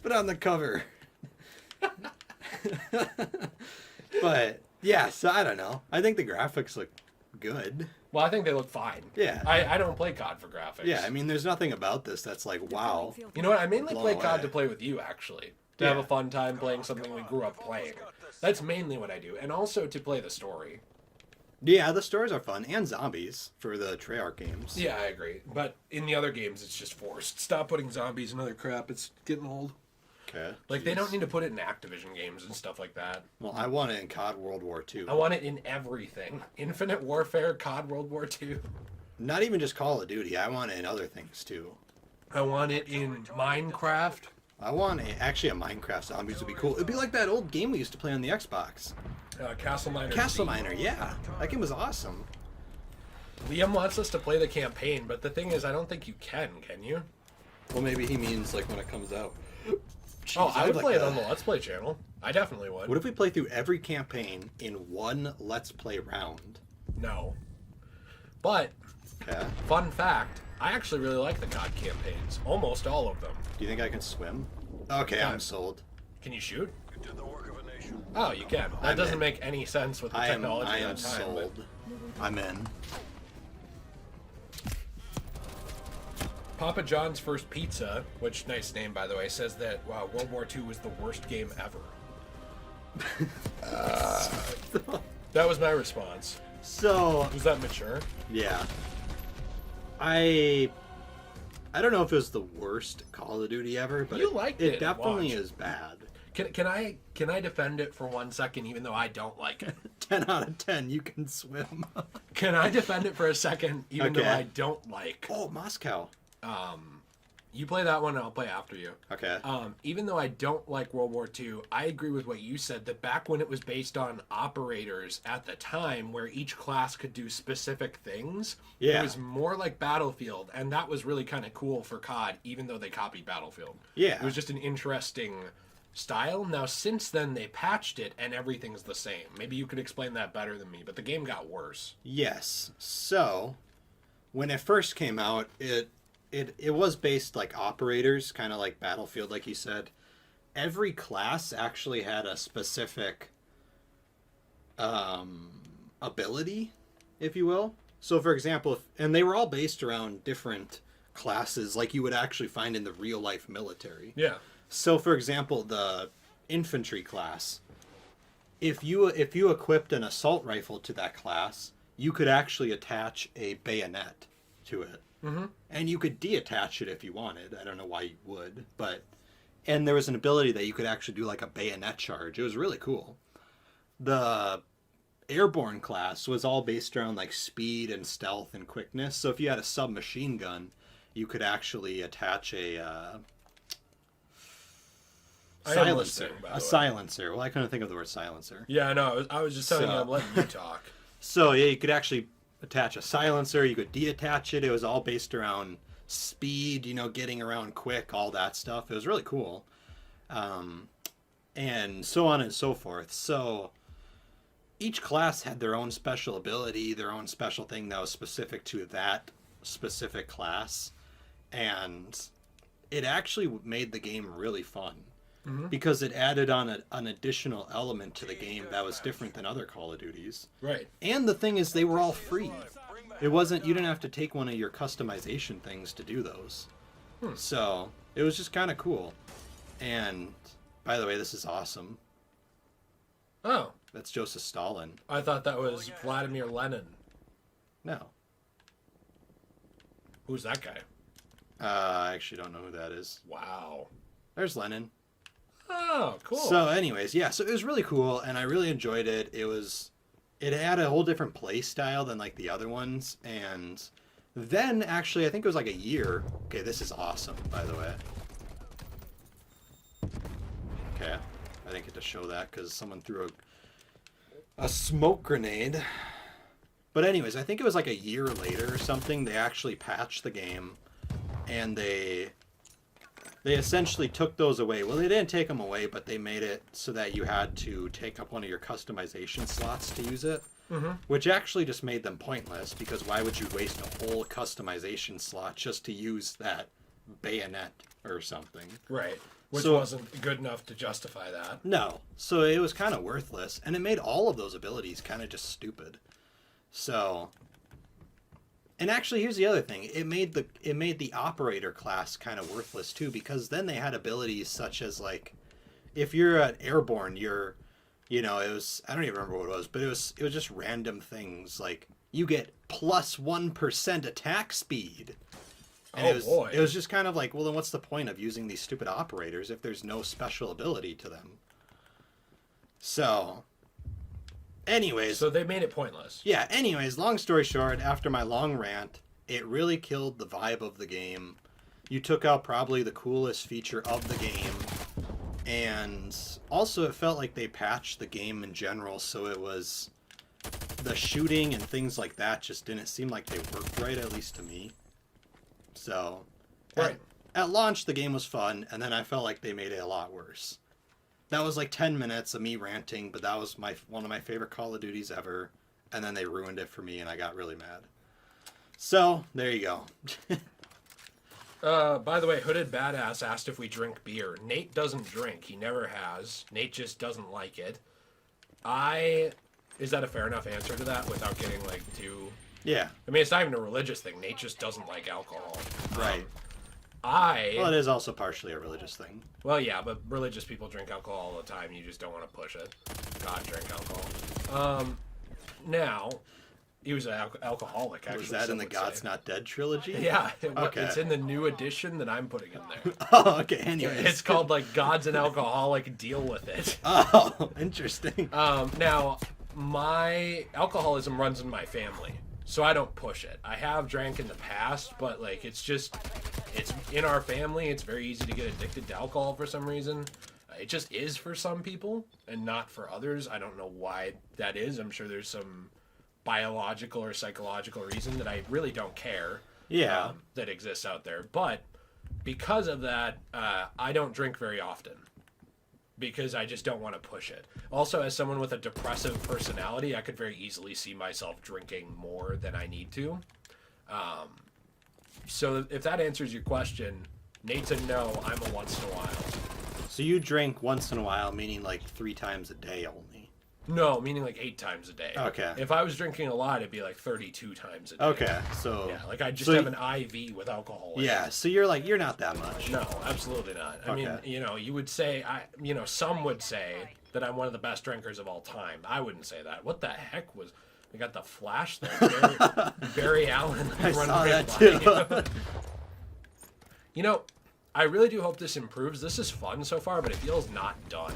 Put it on the cover. But yeah, so I don't know. I think the graphics look good. Well, I think they look fine. Yeah. I don't play COD for graphics. Yeah, I mean, there's nothing about this that's like, wow. You know what? I mainly Blown play away. COD to play with you, actually. To have Yeah. a fun time playing something we grew up playing. That's mainly what I do. And also to play the story. Yeah, the stories are fun, and zombies for the Treyarch games. Yeah, I agree. But in the other games, it's just forced. Stop putting zombies and other crap. It's getting old. Okay. Like, they don't jeez. need to put it in Activision games and stuff like that. Well, I want it in COD World War II. I want it in everything. Infinite Warfare, COD World War II. Not even just Call of Duty. I want it in other things too. I want it in Minecraft. I want it, actually a Minecraft zombies would be cool. It'd be like that old game we used to play on the Xbox. Castle Miner. Castle Z. Miner, yeah. That game was awesome. Liam wants us to play the campaign, but the thing is, I don't think you can you? Well, maybe he means like when it comes out. Jeez, Oh, I would like play it that. on the Let's Play channel. I definitely would. What if we play through every campaign in one Let's Play round? No. But, Okay. fun fact, I actually really like the COD campaigns. Almost all of them. Do you think I can swim? Okay, Yeah. I'm sold. Can you shoot? Oh, you can. That I'm doesn't in. make any sense with the I am technology I at am that time. sold. I'm in. Papa John's First Pizza, which nice name by the way, says that World War II was the worst game ever. That was my response. So, Was that mature? yeah. I don't know if it was the worst Call of Duty ever, but You liked it, it definitely watch. is bad. Can I defend it for 1 second, even though I don't like it? 10 out of 10, you can swim. Can I defend it for a second, even though Okay. I don't like? Oh, Moscow. You play that one, and I'll play after you. Okay. Even though I don't like World War II, I agree with what you said, that back when it was based on operators at the time, where each class could do specific things, Yeah. it was more like Battlefield, and that was really kind of cool for COD, even though they copied Battlefield. Yeah. It was just an interesting style. Now, since then, they patched it, and everything's the same. Maybe you could explain that better than me, but the game got worse. Yes. So, when it first came out, it was based like operators, kind of like Battlefield, like you said. Every class actually had a specific ability, if you will. So, for example, and they were all based around different classes, like you would actually find in the real life military. Yeah. So, for example, the infantry class, if you equipped an assault rifle to that class, you could actually attach a bayonet to it. Mm-hmm. And you could deattach it if you wanted. I don't know why you would, but... And there was an ability that you could actually do like a bayonet charge. It was really cool. The airborne class was all based around like speed and stealth and quickness. So if you had a submachine gun, you could actually attach a silencer. Silencer. Well, I couldn't think of the word silencer. Yeah, no, I was just telling you, I'm letting you talk. So yeah, you could actually attach a silencer. You could deattach it. It was all based around speed, getting around quick, all that stuff. It was really cool. And so on and so forth. So each class had their own special ability, their own special thing that was specific to that specific class. And it actually made the game really fun. Mm-hmm. Because it added on an additional element to the game that was different than other Call of Duties. Right. And the thing is, they were all free. It wasn't, you didn't have to take one of your customization things to do those. So, it was just kind of cool. And, by the way, this is awesome. Oh. That's Joseph Stalin. I thought that was Vladimir Lenin. No. Who's that guy? I actually don't know who that is. Wow. There's Lenin. Oh, cool. So, anyways, yeah, so it was really cool, and I really enjoyed it. It had a whole different play style than like the other ones, and then actually I think it was like a year. Okay, this is awesome, by the way. Okay, I didn't get to show that because someone threw a smoke grenade. But anyways, I think it was like a year later or something, they actually patched the game, and they essentially took those away. Well, they didn't take them away, but they made it so that you had to take up one of your customization slots to use it, which actually just made them pointless, because why would you waste a whole customization slot just to use that bayonet or something? Right. Which wasn't good enough to justify that. No. So it was kind of worthless, and it made all of those abilities kind of just stupid. So... And actually, here's the other thing. It made the operator class kind of worthless too, because then they had abilities such as like, if you're an airborne, it was, I don't even remember what it was, but it was just random things like you get plus 1% attack speed. And it was just kind of like, well, then what's the point of using these stupid operators if there's no special ability to them? So. Anyways. So they made it pointless. Yeah, anyways, long story short, after my long rant, it really killed the vibe of the game. You took out probably the coolest feature of the game. And also it felt like they patched the game in general, so it was... The shooting and things like that just didn't seem like they worked right, at least to me. So... Right. At launch, the game was fun, and then I felt like they made it a lot worse. That was like 10 minutes of me ranting, but that was one of my favorite Call of Duties ever. And then they ruined it for me, and I got really mad. So, there you go. By the way, Hooded Badass asked if we drink beer. Nate doesn't drink. He never has. Nate just doesn't like it. Is that a fair enough answer to that without getting, like, too... Yeah. I mean, it's not even a religious thing. Nate just doesn't like alcohol. Right. Well, it is also partially a religious thing. Well, yeah, but religious people drink alcohol all the time. You just don't want to push it. God drank alcohol. Now, he was an alcoholic, actually. Was that in the God's Not Dead trilogy? Yeah. Okay. It's in the new edition that I'm putting in there. Oh, okay. Anyways. It's called, like, God's an Alcoholic, Deal with It. Oh, interesting. Now, my alcoholism runs in my family, so I don't push it. I have drank in the past, but, like, it's It's in our family. It's very easy to get addicted to alcohol for some reason. It just is for some people and not for others. I don't know why that is. I'm sure there's some biological or psychological reason that I really don't care. Yeah. That exists out there. But because of that, I don't drink very often because I just don't want to push it. Also, as someone with a depressive personality, I could very easily see myself drinking more than I need to. So if that answers your question, Nate's a no, I'm a once in a while. So you drink once in a while, meaning like 3 times a day only? No, meaning like 8 times a day. Okay. If I was drinking a lot, it'd be like 32 times a day. Okay, so... Yeah, like I just have an IV with alcohol in Yeah, it. so you're not that much. No, absolutely not. I mean, you know, you would say, some would say that I'm one of the best drinkers of all time. I wouldn't say that. What the heck was... We got the flash there. Barry Allen. I running saw right that by too. You know, I really do hope this improves. This is fun so far, but it feels not done.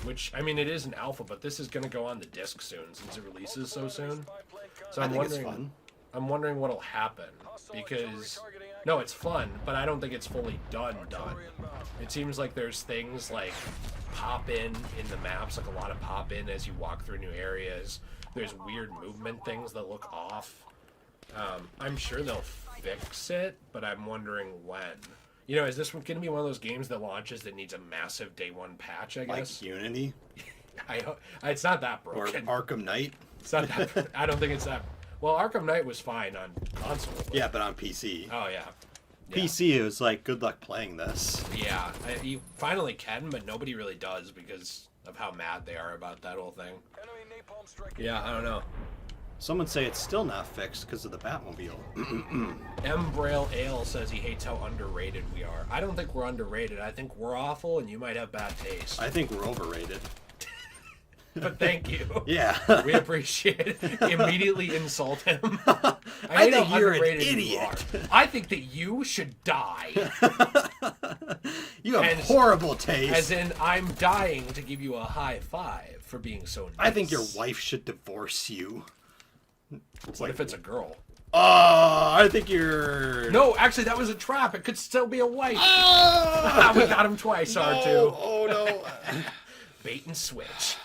Which, I mean, it is an alpha, but this is going to go on the disc soon since it releases so soon. So I'm wondering what'll happen because no, it's fun, but I don't think it's fully done. It seems like there's things like pop in the maps, like a lot of pop in as you walk through new areas. There's weird movement things that look off. I'm sure they'll fix it, but I'm wondering when. You know, is this going to be one of those games that launches that needs a massive day one patch, I guess? Like Unity? It's not that broken. Or Arkham Knight? It's not that. I don't think it's that. Well, Arkham Knight was fine on console. Yeah, but on PC. Oh, yeah. PC, it was like, good luck playing this. Yeah, you finally can, but nobody really does because of how mad they are about that whole thing. Yeah, I don't know. Some would say it's still not fixed because of the Batmobile. M. Braille Ale says he hates how underrated we are. I don't think we're underrated. I think we're awful, and you might have bad taste. I think we're overrated. But thank you. Yeah. We appreciate it. Immediately insult him. I think you're an idiot. I think that you should die. You have horrible taste. As in, I'm dying to give you a high five for being so nice. I think your wife should divorce you. What if it's a girl? Oh, I think you're... No, actually, that was a trap. It could still be a wife. Oh! We got him twice, R2. Oh, no. Bait and switch.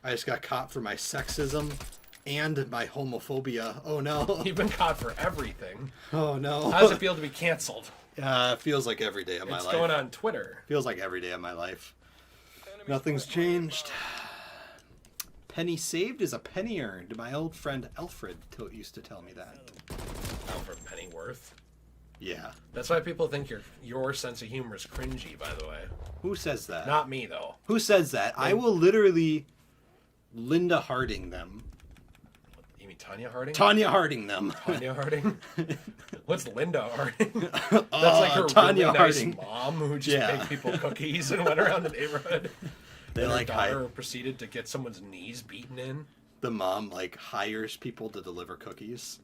I just got caught for my sexism and my homophobia. Oh, no. You've been caught for everything. Oh, no. How does it feel to be canceled? It feels like every day of my life. It's going on Twitter. Feels like every day of my life. Nothing's changed. Penny saved is a penny earned. My old friend Alfred used to tell me that. Alfred Pennyworth. Yeah. That's why people think your sense of humor is cringy, by the way. Who says that? Not me, though. Who says that? I will literally Linda Harding them. You mean Tanya Harding? Tanya Harding them. Tanya Harding? What's Linda Harding? That's like her Tanya really Harding. nice mom who just baked people cookies and went around the neighborhood. They and her like daughter proceeded to get someone's knees beaten in. The mom like hires people to deliver cookies.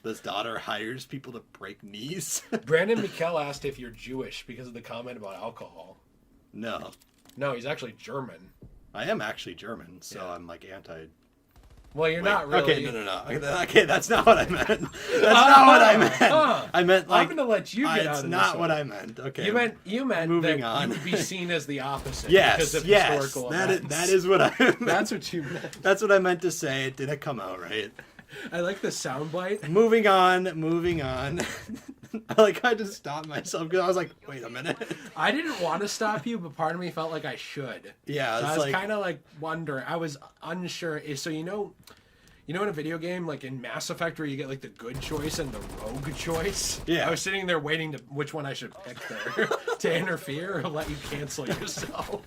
This daughter hires people to break knees. Brandon Mikkel asked if you're Jewish because of the comment about alcohol. No. No, he's actually German. I am actually German, so Yeah. I'm like anti. Well, you're not really. Okay, no. Okay, that's not what I meant. That's not what I meant. I meant like. I'm gonna let you get out of this. It's not what one. I meant. Okay. You meant Moving that on. you would be seen as the opposite Yes. because of historical events. That is what I meant. That's what you meant. That's what I meant to say. It didn't come out right. I like the soundbite. Moving on. I just stopped myself because I was like, wait a minute. I didn't want to stop you, but part of me felt like I should. Yeah, So it's I was like kind of like wondering. I was unsure. So you know in a video game like in Mass Effect where you get like the good choice and the rogue choice. Yeah. I was sitting there waiting to which one I should pick there to interfere or let you cancel yourself.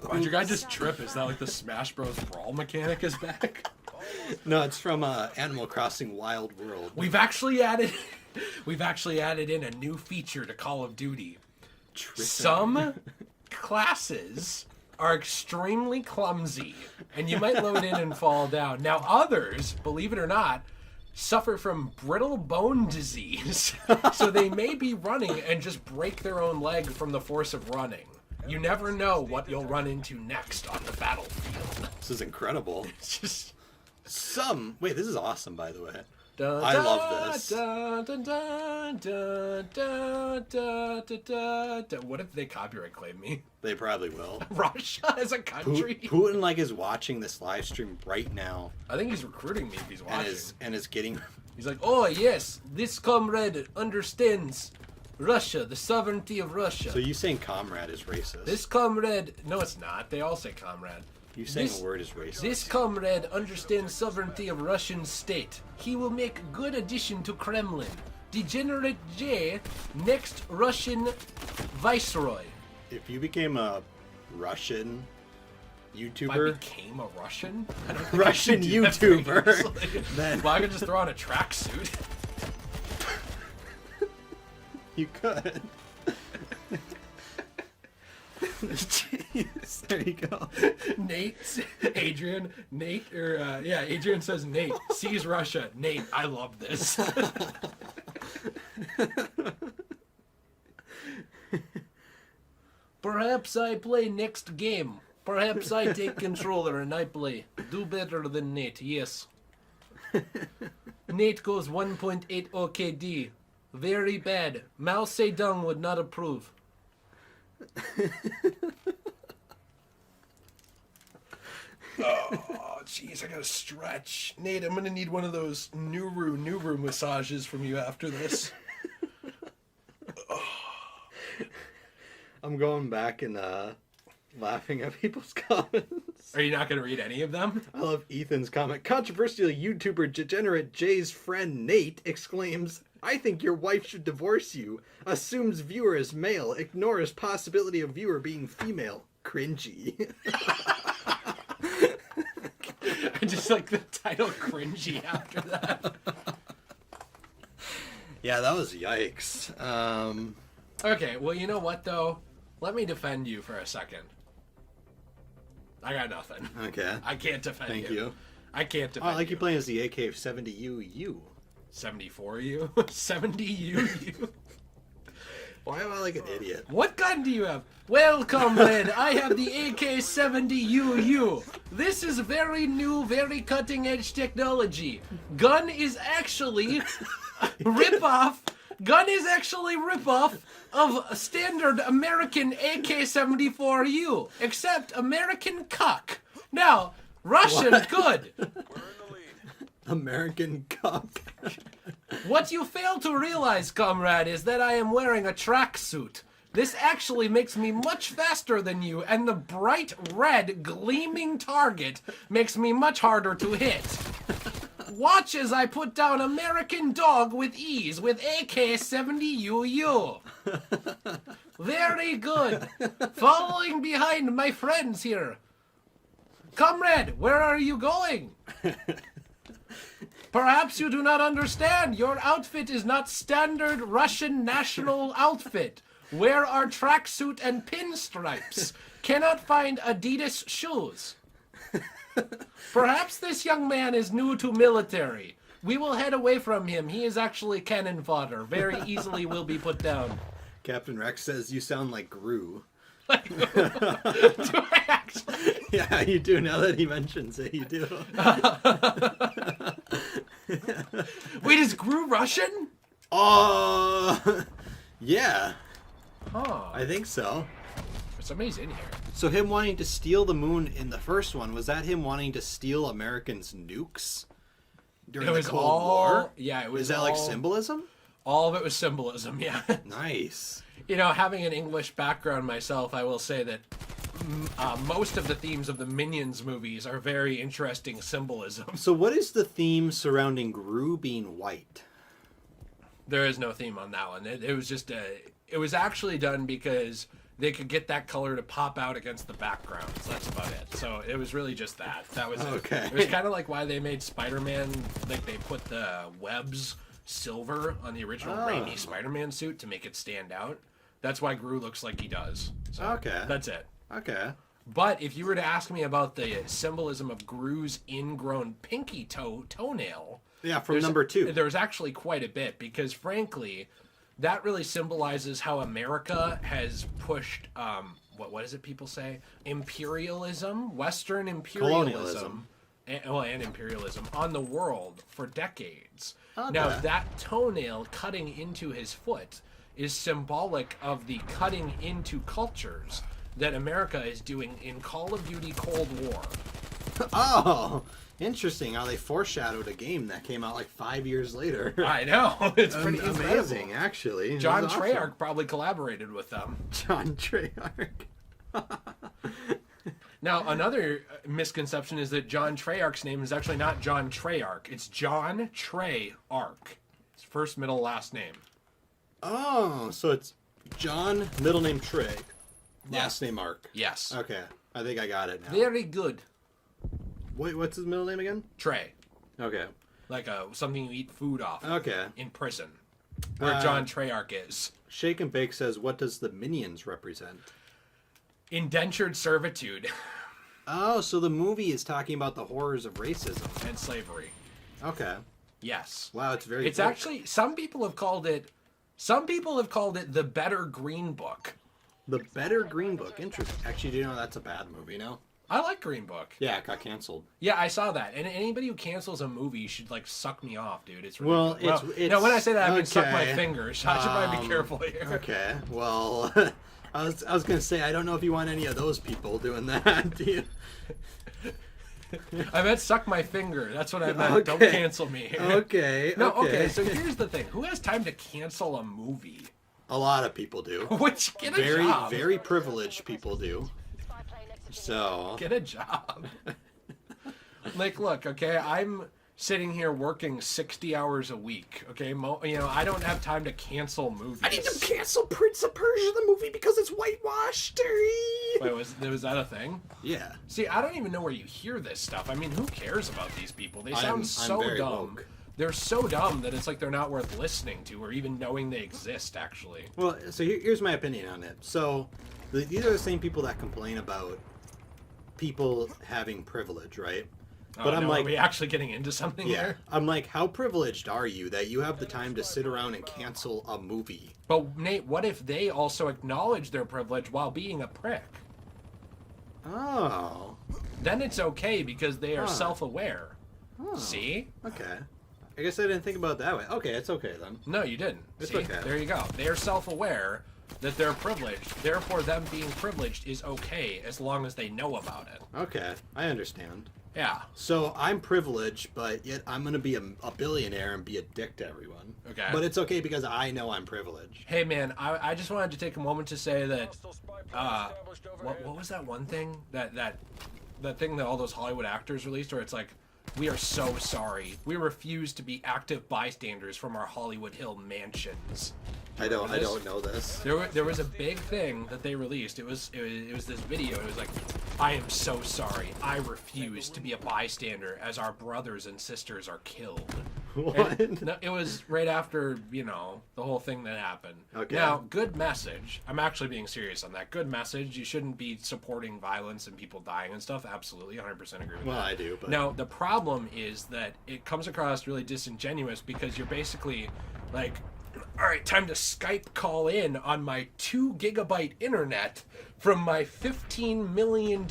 Why'd your guy just trip? Is that like the Smash Bros. Brawl mechanic is back? No, it's from Animal Crossing Wild World. We've actually added in a new feature to Call of Duty. Some classes are extremely clumsy, and you might load in and fall down. Now others, believe it or not, suffer from brittle bone disease, so they may be running and just break their own leg from the force of running. You never know what you'll run into next on the battlefield. This is incredible. It's just... Wait, this is awesome, by the way. Dun, I dun, love this. Dun, dun, dun, dun, dun, dun, dun, dun, dun. What if they copyright claim me? They probably will. Russia as a country? Putin like is watching this live stream right now I think he's recruiting me if he's watching. and is getting. He's like, oh yes, this comrade understands Russia, the sovereignty of Russia. So you saying comrade is racist? This comrade, no, it's not. They all say comrade. You saying this- a word is racist? This comrade understands sovereignty of Russian state. He will make good addition to Kremlin. Degenerate J, next Russian viceroy. If you became a Russian If I YouTuber, became a Russian? I don't think I Russian should do that very YouTuber, easily. then Well, I could just throw on a tracksuit. you could. Jeez, there you go. Nate, Adrian, Nate, or yeah, Adrian says Nate sees Russia. Nate, I love this. Perhaps I play next game. Perhaps I take controller and I play. Do better than Nate, yes. Nate goes 1.8 OKD. Very bad. Mao Zedong would not approve. Oh, jeez, I gotta stretch. Nate, I'm gonna need one of those Nuru massages from you after this. I'm going back and laughing at people's comments. Are you not gonna read any of them? I love Ethan's comment. Controversial YouTuber Degenerate Jay's friend Nate exclaims, I think your wife should divorce you. Assumes viewer is male. Ignores possibility of viewer being female. Cringy. I just like the title cringy after that. Yeah, that was yikes. Okay, well, you know what, though? Let me defend you for a second. I got nothing. Okay. I can't defend Thank you. I can't Oh, defend I like you playing as the AK-70U. 74 you? 70 you? Why am I like an idiot? What gun do you have? Well, comrade, I have the AK-70UU. This is very new, very cutting-edge technology. Gun is actually rip-off. Gun is actually rip-off of a standard American AK-74U, except American cock. Now, Russian, good. American cock. What you fail to realize, comrade, is that I am wearing a tracksuit. This actually makes me much faster than you, and the bright red gleaming target makes me much harder to hit. Watch as I put down American dog with ease with AK-70UU. Very good. Following behind my friends here. Comrade, where are you going? Perhaps you do not understand. Your outfit is not standard Russian national outfit. Wear our tracksuit and pinstripes. Cannot find Adidas shoes. Perhaps this young man is new to military. We will head away from him. He is actually cannon fodder. Very easily will be put down. Captain Rex says you sound like Gru. Do I actually? Yeah, you do. Now that he mentions it, you do. Wait, is Gru Russian? Yeah, Oh, I think so. somebody's in here. So him wanting to steal the moon in the first one, was that him wanting to steal Americans' nukes during It the was Cold all War? Yeah, it was. Is that like all- symbolism? All of it was symbolism. Yeah. Nice. You know, having an English background myself, I will say that most of the themes of the Minions movies are very interesting symbolism. So what is the theme surrounding Gru being white? There is no theme on that one. It was just it was actually done because they could get that color to pop out against the background. So that's about it. So it was really just that. That was Okay. It was kind of like why they made Spider-Man, like they put the webs silver on the original Raimi Spider-Man suit to make it stand out. That's why Gru looks like he does. So Okay. That's it. Okay. But if you were to ask me about the symbolism of Gru's ingrown pinky toenail, Yeah, from number 2. there's actually quite a bit because, frankly, that really symbolizes how America has pushed what is it people say? Imperialism, Western imperialism, Colonialism. and imperialism on the world for decades. Okay. Now, that toenail cutting into his foot is symbolic of the cutting into cultures that America is doing in Call of Duty Cold War. Oh, interesting how they foreshadowed a game that came out like 5 years later. I know. It's pretty amazing, incredible. actually. John That's awesome. Treyarch probably collaborated with them. John Treyarch. Now, another misconception is that John Treyarch's name is actually not John Treyarch. It's John Treyarch. It's first, middle, last name. Oh, so it's John, middle name Trey, last Yes. name Ark. Yes. Okay, I think I got it now. Very good. Wait, what's his middle name again? Trey. Okay. Like something you eat food off of Okay. in prison. Where John Treyarch is. Shake and Bake says, what does the minions represent? Indentured servitude Oh, so the movie is talking about the horrors of racism. and slavery. Okay. Yes. Wow, it's very It's good. actually, some people have called it the Better Green Book. The Better Green Book. Interesting. Actually, do you know that's a bad movie now? I like Green Book. Yeah, it got canceled. Yeah, I saw that. And anybody who cancels a movie should like suck me off, dude. It's Well, ridiculous. it's no, when I say that, I mean suck my okay. fingers. I should probably be careful here. Okay, well, I was gonna say I don't know if you want any of those people doing that, do you? I meant suck my finger. That's what I meant. Don't Okay. cancel me. Okay. No, okay. So here's the thing: who has time to cancel a movie? A lot of people do. Which get a Very, job. very privileged people do. So. Get a job. Like, look, okay, I'm sitting here working 60 hours a week. Okay, I don't have time to cancel movies. I need to cancel Prince of Persia the movie because it's whitewashed. Wait, was that a thing? Yeah. See, I don't even know where you hear this stuff. I mean, who cares about these people? They sound I'm so very dumb. woke. They're so dumb that it's like they're not worth listening to or even knowing they exist, actually. Well, so here's my opinion on it. So, these are the same people that complain about people having privilege, right? But I'm like, are we actually getting into something yeah, here? I'm like, how privileged are you that you have the time to sit around and cancel a movie? But Nate, what if they also acknowledge their privilege while being a prick? Oh. Then it's okay because they are Huh. self-aware. Oh. See? Okay. I guess I didn't think about it that way. Okay, it's okay then. No, you didn't. It's See? okay. There you go. They are self-aware that they're privileged. Therefore, them being privileged is okay as long as they know about it. Okay, I understand. Yeah. So I'm privileged, but yet I'm gonna be a billionaire and be a dick to everyone. Okay. But it's okay because I know I'm privileged. Hey, man, I just wanted to take a moment to say that, what was that one thing? That thing that all those Hollywood actors released where it's like, we are so sorry. We refuse to be active bystanders from our Hollywood Hill mansions. I don't know this. There was a big thing that they released. It was this video. It was like, I am so sorry. I refuse to be a bystander as our brothers and sisters are killed. What? And, no, it was right after, the whole thing that happened. Okay. Now, good message. I'm actually being serious on that. Good message. You shouldn't be supporting violence and people dying and stuff. Absolutely, 100% agree with Well, that. I do, but Now, the problem is that it comes across really disingenuous because you're basically like, all right, time to Skype call in on my 2 gigabyte internet from my $15 million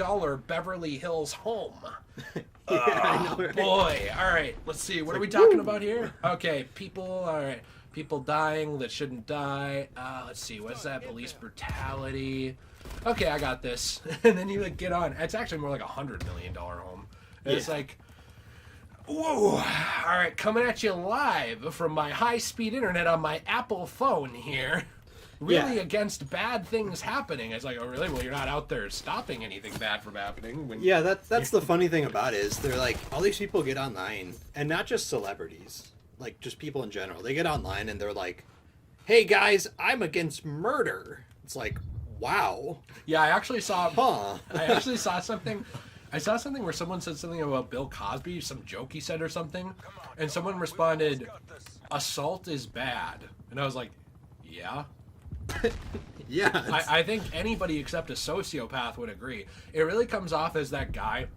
Beverly Hills home. yeah, I know. Oh, Right? boy. All right, let's see. What are we talking about here? Okay, people, all right. People dying that shouldn't die. Let's see. What's that? Police brutality. Okay, I got this. And then you get on. It's actually more like $100 million home. And it's Yeah. like, whoa. All right, coming at you live from my high-speed internet on my Apple phone here. Really Yeah. against bad things happening. It's like, oh, really? Well, you're not out there stopping anything bad from happening. When Yeah, that's the funny thing about it is they're like all these people get online and not just celebrities, like just people in general. They get online and they're like, "Hey guys, I'm against murder." It's like, wow, Yeah, I actually saw. huh? I actually saw something. I saw something where someone said something about Bill Cosby, some joke he said or something, and someone responded, "Assault is bad," and I was like, "Yeah." Yeah, it's- I think anybody except a sociopath would agree. It really comes off as that guy.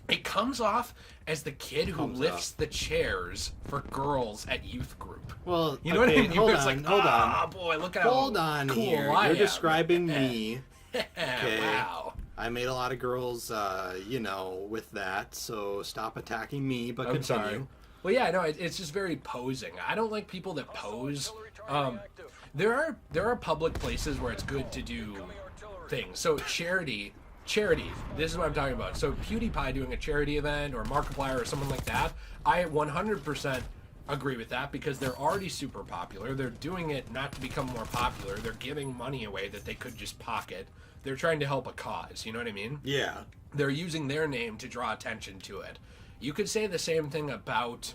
It comes off as the kid who Comes lifts the chairs for girls at youth group. well, You know what I okay, mean? hold It's on, like, hold on, ah, boy, look at how hold on cool here. I You're am." describing me. Okay. Wow. I made a lot of girls, with that, so stop attacking me, but I'm continue. sorry. Well, yeah, no, it's just very posing. I don't like people that pose. There are public places where it's good to do things. So charity, this is what I'm talking about. So PewDiePie doing a charity event or Markiplier or someone like that, I 100% agree with that because they're already super popular. They're doing it not to become more popular. They're giving money away that they could just pocket. They're trying to help a cause, you know what I mean? Yeah. They're using their name to draw attention to it. You could say the same thing about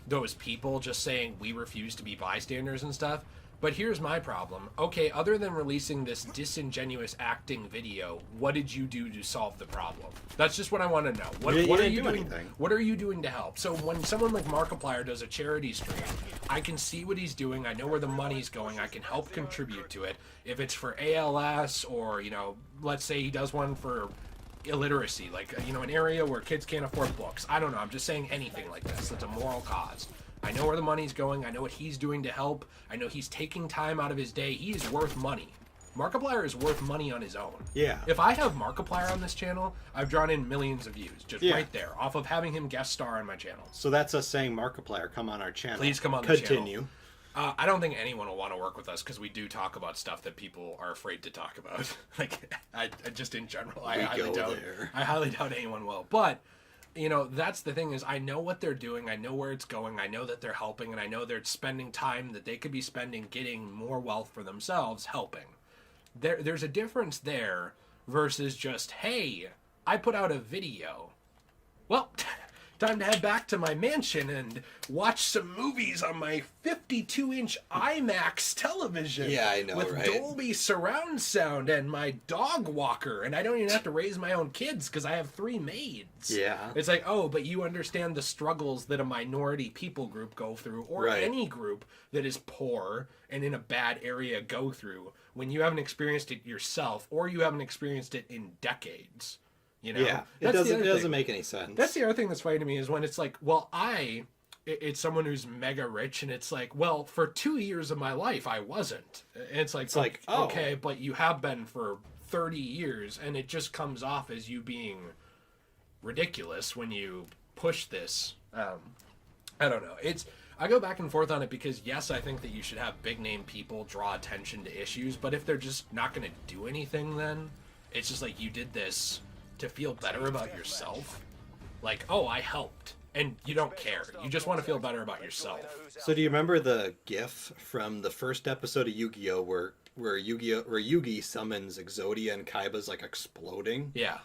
those people just saying we refuse to be bystanders and stuff. But here's my problem. Okay, other than releasing this disingenuous acting video, what did you do to solve the problem? That's just what I want to know. What are you doing? Anything. What are you doing to help? So when someone like Markiplier does a charity stream, I can see what he's doing. I know where the money's going. I can help contribute to it. If it's for ALS or, let's say he does one for illiteracy, like, an area where kids can't afford books. I don't know. I'm just saying anything like this. That's a moral cause. I know where the money's going. I know what he's doing to help. I know he's taking time out of his day. He is worth money. Markiplier is worth money on his own. Yeah. If I have Markiplier on this channel, I've drawn in millions of views just right there off of having him guest star on my channel. So that's us saying Markiplier, come on our channel. Please come on the channel. Continue. I don't think anyone will want to work with us because we do talk about stuff that people are afraid to talk about. I just in general, I highly doubt anyone will. But that's the thing is I know what they're doing. I know where it's going. I know that they're helping, and I know they're spending time that they could be spending getting more wealth for themselves helping. There's a difference there versus just, hey, I put out a video. Well, time to head back to my mansion and watch some movies on my 52-inch IMAX television. Yeah, I know, with right? Dolby surround sound and my dog walker, and I don't even have to raise my own kids because I have 3 maids. Yeah. It's like, oh, but you understand the struggles that a minority people group go through, or Right. any group that is poor and in a bad area go through when you haven't experienced it yourself or you haven't experienced it in decades. Yeah, it doesn't make any sense. That's the other thing that's funny to me is when it's like, well, it's someone who's mega rich, and it's like, well, for 2 years of my life, I wasn't. And it's like, oh. Okay, but you have been for 30 years, and it just comes off as you being ridiculous when you push this. I don't know. I go back and forth on it because, yes, I think that you should have big name people draw attention to issues, but if they're just not going to do anything, then it's just like you did this to feel better about yourself. Like, oh, I helped. And you don't care. You just want to feel better about yourself. So do you remember the GIF from the first episode of Yu-Gi-Oh where Yugi summons Exodia and Kaiba's like exploding? Yeah.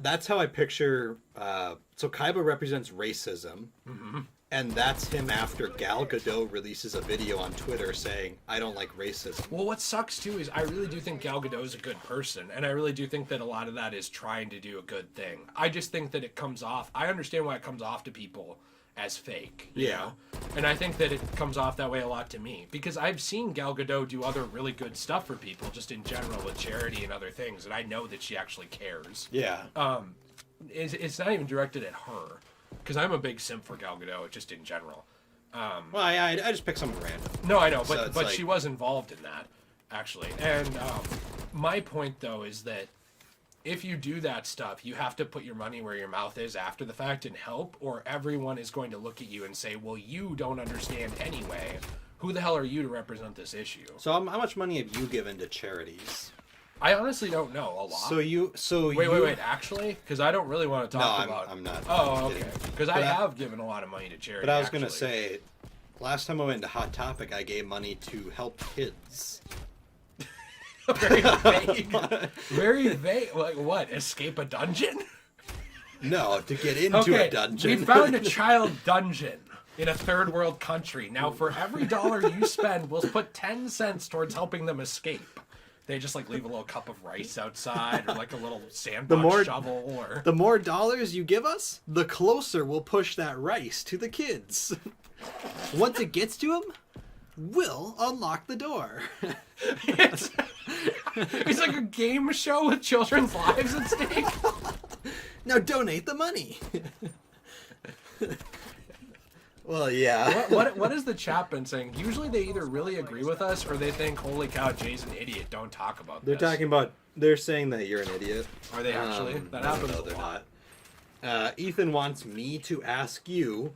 That's how I picture. So Kaiba represents racism, and that's him after Gal Gadot releases a video on Twitter saying, "I don't like racism." Well, what sucks too is I really do think Gal Gadot is a good person, and I really do think that a lot of that is trying to do a good thing. I just think that it comes off. I understand why it comes off to people as fake. You know? And I think that it comes off that way a lot to me because I've seen Gal Gadot do other really good stuff for people, just in general with charity and other things, and I know that she actually cares. Yeah. It's not even directed at her. Because I'm a big simp for Gal Gadot, just in general. Well, I just picked some random. No, I know, So but she was involved in that, actually. And my point, though, is that if you do that stuff, you have to put your money where your mouth is after the fact and help, or everyone is going to look at you and say, well, you don't understand anyway. Who the hell are you to represent this issue? So how much money have you given to charities? I honestly don't know a lot. Wait, actually? Because I don't really want to talk about... I'm not. Oh, okay. Because I have given a lot of money to charity, But I was going to say, last time I went to Hot Topic, I gave money to help kids. Very vague. Very vague. Like what? Escape a dungeon? No, to get into a dungeon. We found a child dungeon in a third world country. Now, for every dollar you spend, we'll put 10 cents towards helping them escape. They just like leave a little cup of rice outside, or like a little sandbox shovel, or the more dollars you give us, the closer we'll push that rice to the kids. Once it gets to them, we'll unlock the door. It's like a game show with children's lives at stake. Now donate the money. Well, yeah. What has the chat been saying? Usually they either really agree with us or they think, holy cow, Jay's an idiot. Don't talk about They're this. talking about. They're saying that you're an idiot. Are they actually? That happens No, a they're lot. not. Ethan wants me to ask you.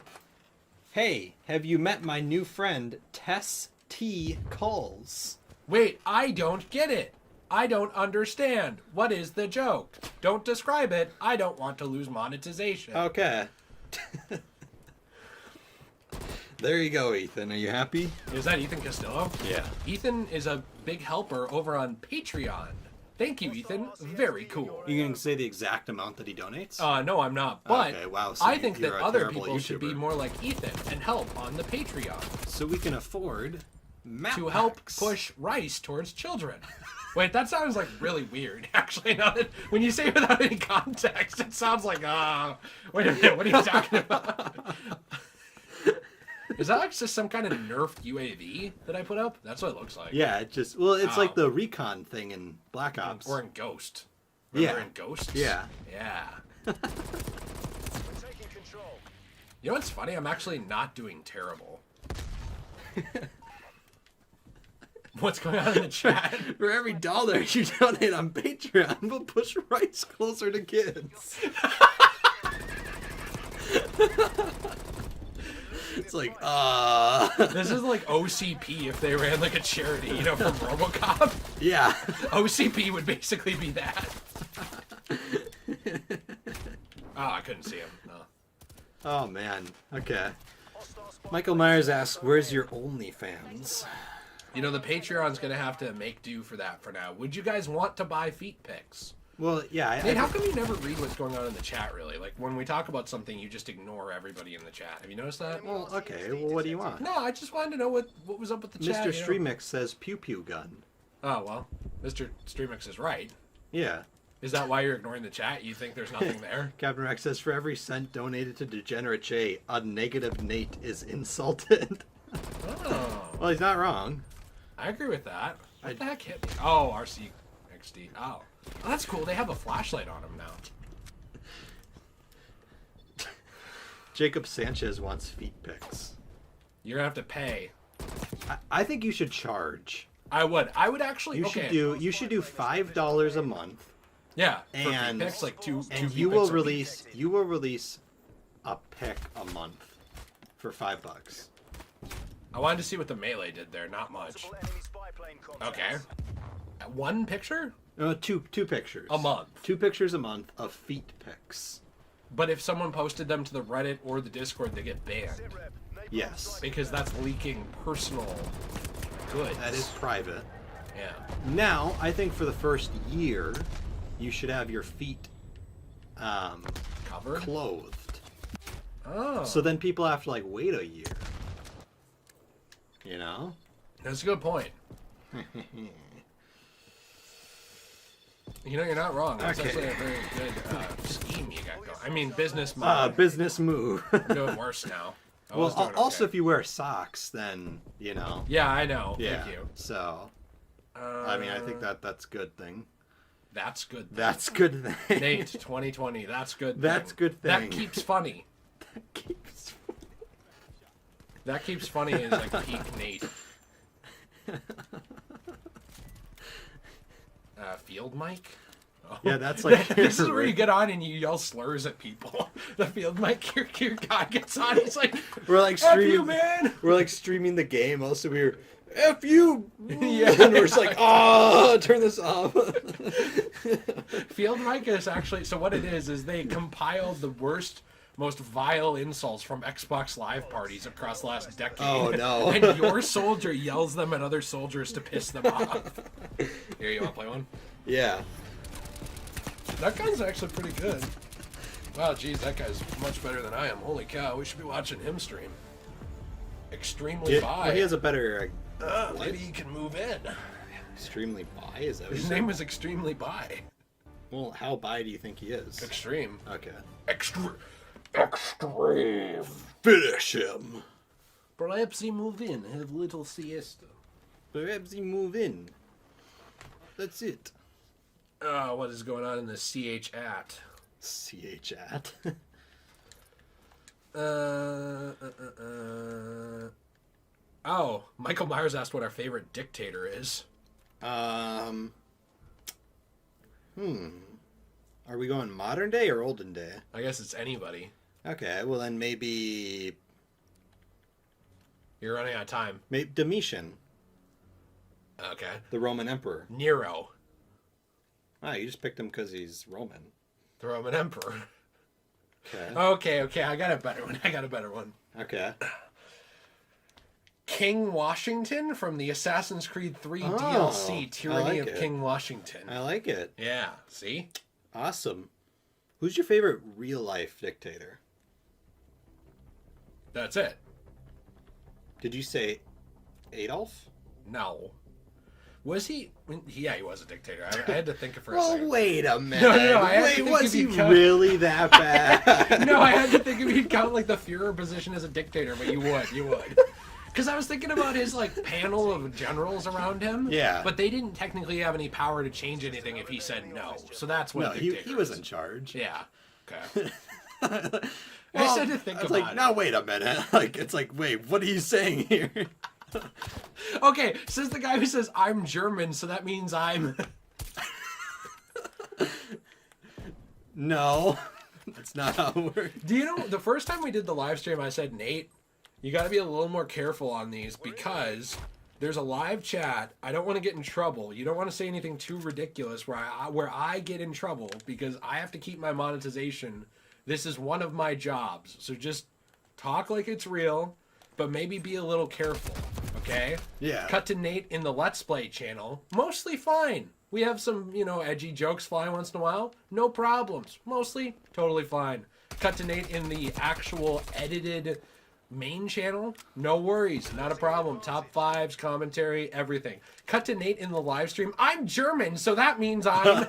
Hey, have you met my new friend Tess T. Culls? Wait, I don't get it. I don't understand. What is the joke? Don't describe it. I don't want to lose monetization. Okay. There you go, Ethan. Are you happy? Is that Ethan Castillo? Yeah. Ethan is a big helper over on Patreon. Thank you, Ethan. Very cool. You can say the exact amount that he donates? No, I'm not. But Okay, wow, so I think that you're a other terrible people should be YouTuber. more like Ethan and help on the Patreon So we can afford map to help packs. push rice towards children. Wait, that sounds like really weird. Actually, now that when you say it without any context, it sounds like wait a minute, what are you talking about? Is that like just some kind of nerfed UAV that I put up? That's what it looks like. Yeah, it just it's like Oh. the recon thing in Black Ops. Or in Ghost. Yeah. Remember in Ghosts? Yeah. Yeah. You know what's funny? I'm actually not doing terrible. What's going on in the chat? For every dollar you donate on Patreon, we'll push rice closer to kids. It's like, This is like OCP if they ran like a charity, you know, from RoboCop. yeah. OCP would basically be that. Oh, I couldn't see him. No. Oh man. Okay. Michael Myers asks, "Where's your OnlyFans?" You know, the Patreon's gonna have to make do for that for now. Would you guys want to buy feet pics? Well, yeah. Nate, how come you never read what's going on in the chat, really? Like, when we talk about something, you just ignore everybody in the chat. Have you noticed that? Well, okay. Well, what do you want? No, I just wanted to know what was up with the chat. Mr. you know? Streamix says pew pew gun. Oh, well, Mr. Streamix is right. Yeah. Is that why you're ignoring the chat? You think there's nothing there? Captain Rex says, "For every cent donated to Degenerate J, a negative Nate is insulted." Oh, Well, he's not wrong. I agree with that. What the heck hit me? Oh, RCXD. Oh, that's cool. They have a flashlight on them now. Jacob Sanchez wants feet pics. You're gonna have to pay. I think you should charge. I would actually. You okay. should do $5 a month, Yeah. For and feet pics, like two and feet you pics will a week. release a pic a month for $5. I wanted to see what the melee did there. Not much. Okay. One picture Two pictures a month. 2 pictures a month of feet pics. But if someone posted them to the Reddit or the Discord, they get banned Yes, because that's leaking personal goods. that is private. Yeah. Now, I think for the first year, you should have your feet Covered. clothed. Oh. So then people have to like wait a year. You know? That's a good point. You know, you're not wrong. That's Okay. actually a very good scheme you got going. I mean, business move. Business move. I'm doing worse now. I was Well, doing also okay. if you wear socks, then you know. Yeah, I know. Yeah. Thank you. So, I mean, I think that's good thing. That's good. That's good thing. Nate, 2020. That's good. That's thing. good That thing. keeps funny. Keeps- That keeps funny is like peak Nate. Field mic? Oh. Yeah, that's like This is where you get on and you yell slurs at people. The field mic, your guy gets on, he's like, We're like F streaming. you, man! We're like streaming the game. Also, we're F you. Yeah. And we're just like, oh, turn this off. Field mic is actually, so what it is they compiled the worst, most vile insults from Xbox Live parties across the last decade. Oh, no. And your soldier yells them at other soldiers to piss them off. Here, you want to play one? Yeah. That gun's actually pretty good. Wow, geez, that guy's much better than I am. Holy cow, we should be watching him stream. Extremely bi. Well, he has a better. Maybe he can move in. Extremely bi, is that what His you name said? is Extremely Bi. Well, how bi do you think he is? Extreme. Okay. Extreme. Finish him. Perhaps he move in, have little siesta. Perhaps he move in. That's it. What is going on in the CH at? CH at. Oh, Michael Myers asked what our favorite dictator is. Are we going modern day or olden day? I guess it's anybody. Okay, well then maybe You're running out of time. Domitian, Okay. the Roman emperor. Nero, Ah, you just picked him because he's Roman. the Roman Emperor. Okay. Okay. I got a better one. Okay. King Washington from the Assassin's Creed 3 Oh, DLC, I Tyranny like of it. King Washington. I like it. Yeah, see? Awesome. Who's your favorite real life dictator? That's it. Did you say Adolf? No. Was he? Yeah, he was a dictator. I had to think for a Well, second. wait a minute. No, I had to think was if he you count- really that bad? No, I had to think if he'd count like the Führer position as a dictator, but you would. Because I was thinking about his like panel of generals around him. Yeah. But they didn't technically have any power to change anything if he said no. So that's what No, a dictator he was is. in charge. Yeah. Okay. Well, I said to think I was about like, it. now wait a minute. Like, it's like, wait, what are you saying here? Okay, says the guy who says I'm German, so that means I'm. No, that's not how it works. Do you know the first time we did the live stream, I said, Nate, you got to be a little more careful on these because there's a live chat. I don't want to get in trouble. You don't want to say anything too ridiculous where I get in trouble because I have to keep my monetization. This is one of my jobs. So just talk like it's real, but maybe be a little careful, okay? Yeah. Cut to Nate in the Let's Play channel. Mostly fine. We have some, edgy jokes fly once in a while. No problems. Mostly totally fine. Cut to Nate in the actual edited main channel. No worries. Not a problem. Top fives, commentary, everything. Cut to Nate in the live stream. I'm German, so that means I'm...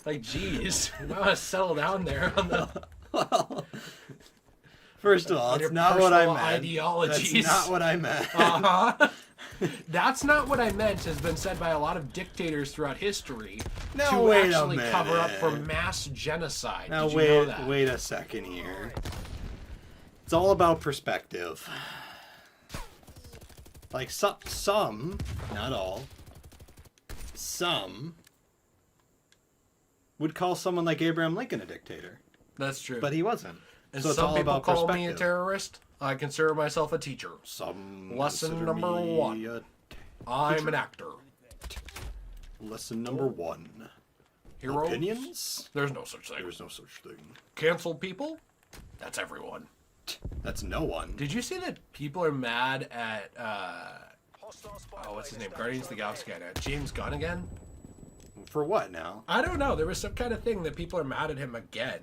Like, geez. You might want to settle down there on the... Well, first of all, On it's your not what I personal meant. ideologies. That's not what I meant. Uh-huh. That's not what I meant has been said by a lot of dictators throughout history Now, to wait a actually cover up for minute. mass genocide. Now Did you know wait, that? wait a second here. It's all about perspective. Like some, not all, some would call someone like Abraham Lincoln a dictator, That's true. but he wasn't. and So it's some all people about call perspective. me a terrorist. I consider myself a teacher. Some Lesson consider number me 1. I'm an actor. Lesson number 1. Hero? Opinions? There's no such thing. There's no such thing. Cancel people? That's everyone. That's no one. Did you see that people are mad at, what's his name? Guardians of the Galaxy guy now. James Gunn again? For what now? I don't know. There was some kind of thing that people are mad at him again.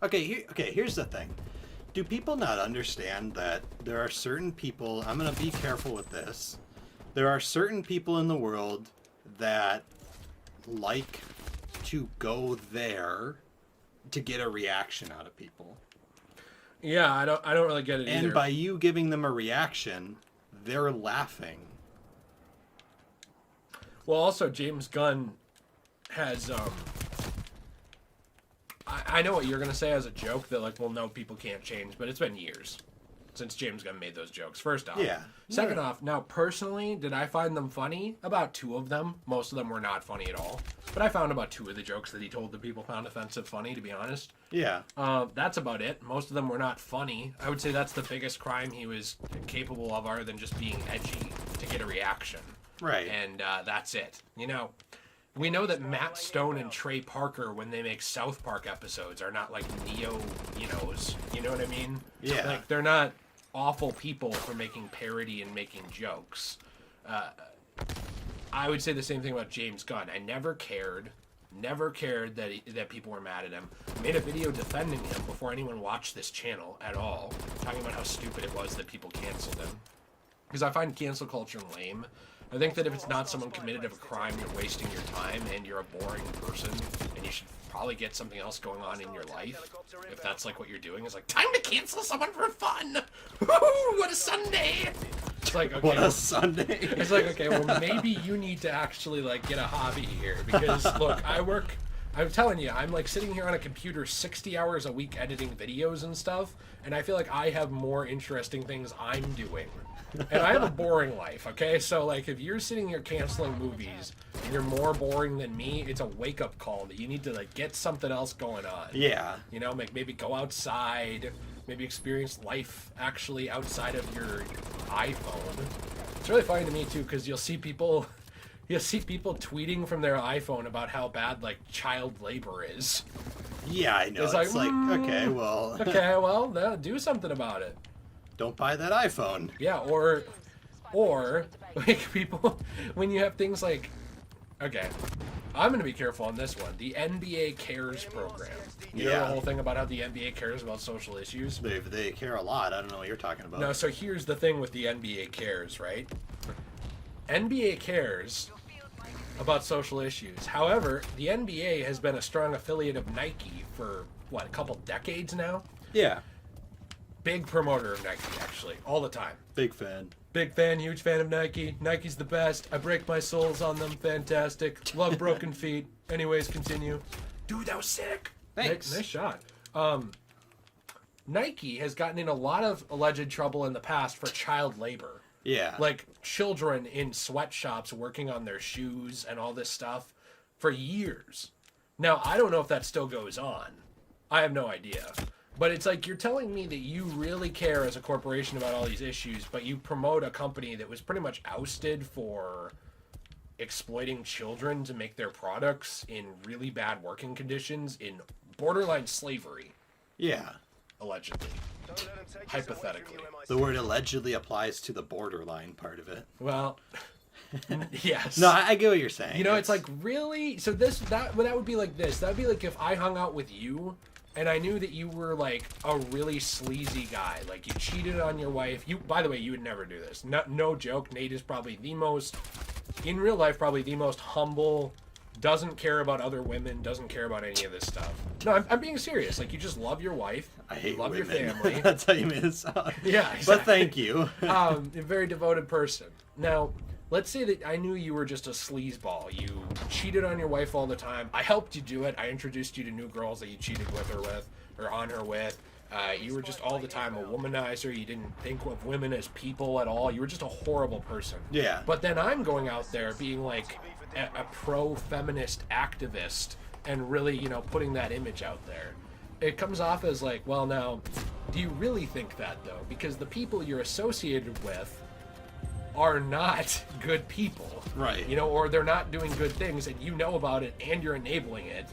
Okay, here's the thing. Do people not understand that there are certain people, I'm going to be careful with this. There are certain people in the world that like to go there to get a reaction out of people. Yeah, I don't really get it either. And by you giving them a reaction, they're laughing. Well, also James Gunn has I know what you're gonna say as a joke that like, well, no, people can't change, but it's been years since James Gunn made those jokes. First off, Yeah. Second Yeah. off, now personally, did I find them funny? About 2 of them. Most of them were not funny at all. But I found about 2 of the jokes that he told that people found offensive funny. To be honest, Yeah. that's about it. Most of them were not funny. I would say that's the biggest crime he was capable of, other than just being edgy to get a reaction. Right. And that's it. We know that Matt Stone and Trey Parker, when they make South Park episodes, are not like neo-Nos. You know what I mean? Yeah. Like, they're not awful people for making parody and making jokes. I would say the same thing about James Gunn. I never cared that people were mad at him. I made a video defending him before anyone watched this channel at all, talking about how stupid it was that people canceled him. Because I find cancel culture lame. I think that if it's not someone committed of a crime, you're wasting your time and you're a boring person, and you should probably get something else going on in your life. If that's like what you're doing, is like, time to cancel someone for fun. Woohoo! What a Sunday! It's like, okay, What a Sunday. it's like, okay, well, maybe you need to actually like get a hobby here, because look, I I'm telling you, I'm like sitting here on a computer 60 hours a week editing videos and stuff, and I feel like I have more interesting things I'm doing. And I have a boring life, okay? So, like, if you're sitting here canceling movies and you're more boring than me, it's a wake-up call that you need to, like, get something else going on. Yeah. You know, maybe go outside, maybe experience life actually outside of your iPhone. It's really funny to me, too, because you'll see people tweeting from their iPhone about how bad, like, child labor is. Yeah, I know. It's like okay, well... Okay, well, do something about it. Don't buy that iPhone. Yeah, or like people, when you have things like, okay, I'm going to be careful on this one. The NBA Cares program. You know the whole thing about how the NBA cares about social issues? They care a lot. I don't know what you're talking about. No, so here's the thing with the NBA Cares, right? NBA cares about social issues. However, the NBA has been a strong affiliate of Nike for, what, a couple decades now? Yeah. Big promoter of Nike, actually, all the time. Big fan. Big fan, huge fan of Nike. Nike's the best. I break my soles on them. Fantastic. Love broken feet. Anyways, continue. Dude, that was sick. Thanks. Nice shot. Nike has gotten in a lot of alleged trouble in the past for child labor. Yeah. Like children in sweatshops working on their shoes and all this stuff for years. Now, I don't know if that still goes on. I have no idea. But it's like you're telling me that you really care as a corporation about all these issues, but you promote a company that was pretty much ousted for exploiting children to make their products in really bad working conditions, in borderline slavery. Yeah. Allegedly. Hypothetically. The word allegedly applies to the borderline part of it. Well, yes. No, I get what you're saying. You know, it's like, really? So that would be like this. That would be like if I hung out with you and I knew that you were like a really sleazy guy. Like you cheated on your wife. By the way, you would never do this. No joke. Nate is probably in real life, probably the most humble, doesn't care about other women, doesn't care about any of this stuff. No, I'm being serious. Like, you just love your wife. I hate love women. your family. That's how you made it sound. Yeah, exactly. But thank you. A very devoted person. Now, let's say that I knew you were just a sleazeball. You cheated on your wife all the time. I helped you do it. I introduced you to new girls that you cheated with her with, or on her with. You were just all the time a womanizer. You didn't think of women as people at all. You were just a horrible person. Yeah. But then I'm going out there being like a pro-feminist activist and really, putting that image out there. It comes off as like, well, now, do you really think that, though? Because the people you're associated with are not good people. Right. Or they're not doing good things, and you know about it, and you're enabling it.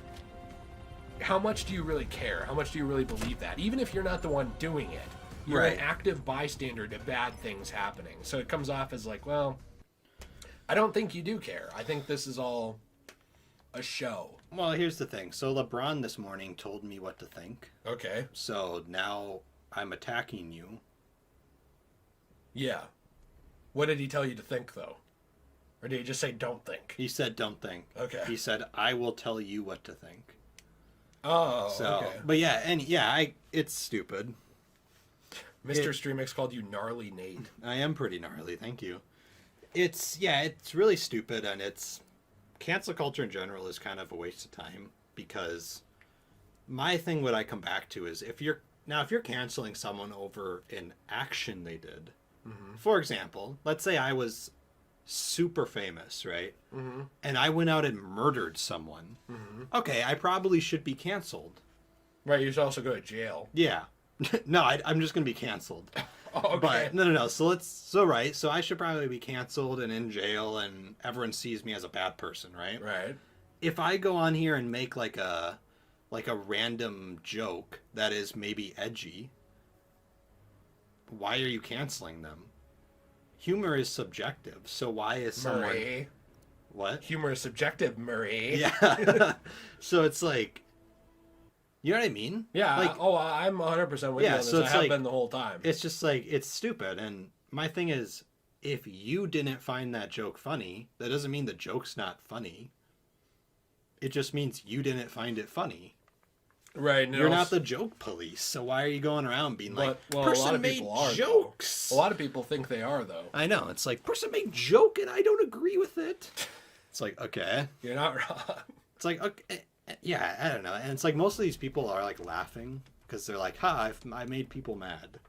How much do you really care? How much do you really believe that? Even if you're not the one doing it, you're an active bystander to bad things happening. So it comes off as like, well, I don't think you do care. I think this is all a show. Well, here's the thing. So LeBron this morning told me what to think. Okay. So now I'm attacking you. Yeah. What did he tell you to think, though? Or did he just say, don't think? He said, don't think. Okay. He said, I will tell you what to think. Oh, so, okay. But yeah, it's stupid. Mr. Streamix called you Gnarly Nate. I am pretty gnarly, thank you. It's really stupid, and cancel culture in general is kind of a waste of time, because my thing, what I come back to is if you're canceling someone over an action they did, for example, let's say I was super famous, right? Mm-hmm. And I went out and murdered someone. Mm-hmm. Okay, I probably should be canceled. Right, you should also go to jail. Yeah. No, I'm just going to be canceled. Okay. But no. So I should probably be canceled and in jail, and everyone sees me as a bad person, right? Right. If I go on here and make like a random joke that is maybe edgy, why are you canceling them? Humor is subjective, so why is someone... Murray. What? Humor is subjective, Murray. Yeah. So it's like... You know what I mean? Yeah. Like, I'm 100% with you on this. So it's I have been the whole time. It's just like, it's stupid. And my thing is, if you didn't find that joke funny, that doesn't mean the joke's not funny. It just means you didn't find it funny. Right. You're not the joke police, so why are you going around being like, well, person made jokes? A lot of people think they are, though. I know. It's like, person made joke and I don't agree with it. It's like, okay. You're not wrong. It's like, okay. Yeah, I don't know. And it's like most of these people are like laughing because they're like, "Ha, I made people mad."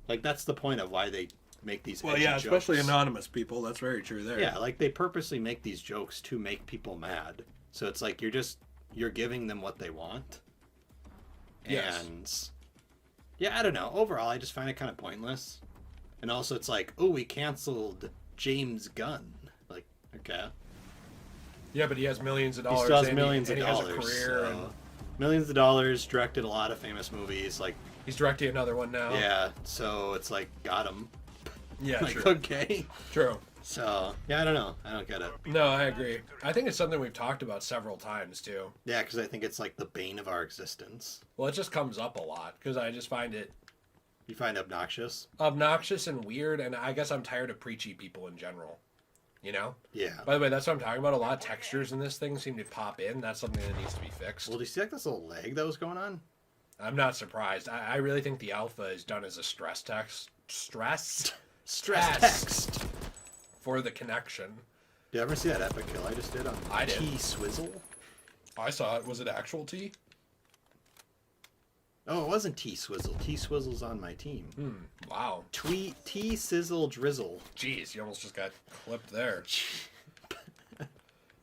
Like that's the point of why they make these. Well, edgy yeah, especially jokes. anonymous people. That's very true there. Yeah, like they purposely make these jokes to make people mad. So it's like you're giving them what they want. Yes. And yeah, I don't know. Overall, I just find it kind of pointless. And also, it's like, oh, we canceled James Gunn. Like, okay. Yeah, but he has millions of He dollars. still has and millions he of has dollars. a career. So, And millions of dollars, directed a lot of famous movies. Like, he's directing another one now. yeah, so it's like, got him. Yeah, Like, true. okay. True. So, yeah, I don't know. I don't get it. No, I agree. I think it's something we've talked about several times, too. Yeah, because I think it's like the bane of our existence. Well, it just comes up a lot because I just find it You find obnoxious? obnoxious and weird, and I guess I'm tired of preachy people in general. You know? Yeah. By the way, that's what I'm talking about. A lot of textures in this thing seem to pop in. That's something that needs to be fixed. Well, do you see like this little leg that was going on? I'm not surprised. I really think the alpha is done as a stress test. Stress Text. for the connection. Did you ever see that epic kill I just did on I did. T-Swizzle? I saw it. Was it actual tea? Oh, it wasn't T-Swizzle. T-Swizzle's on my team. Wow. T-Sizzle Drizzle. Jeez, you almost just got clipped there.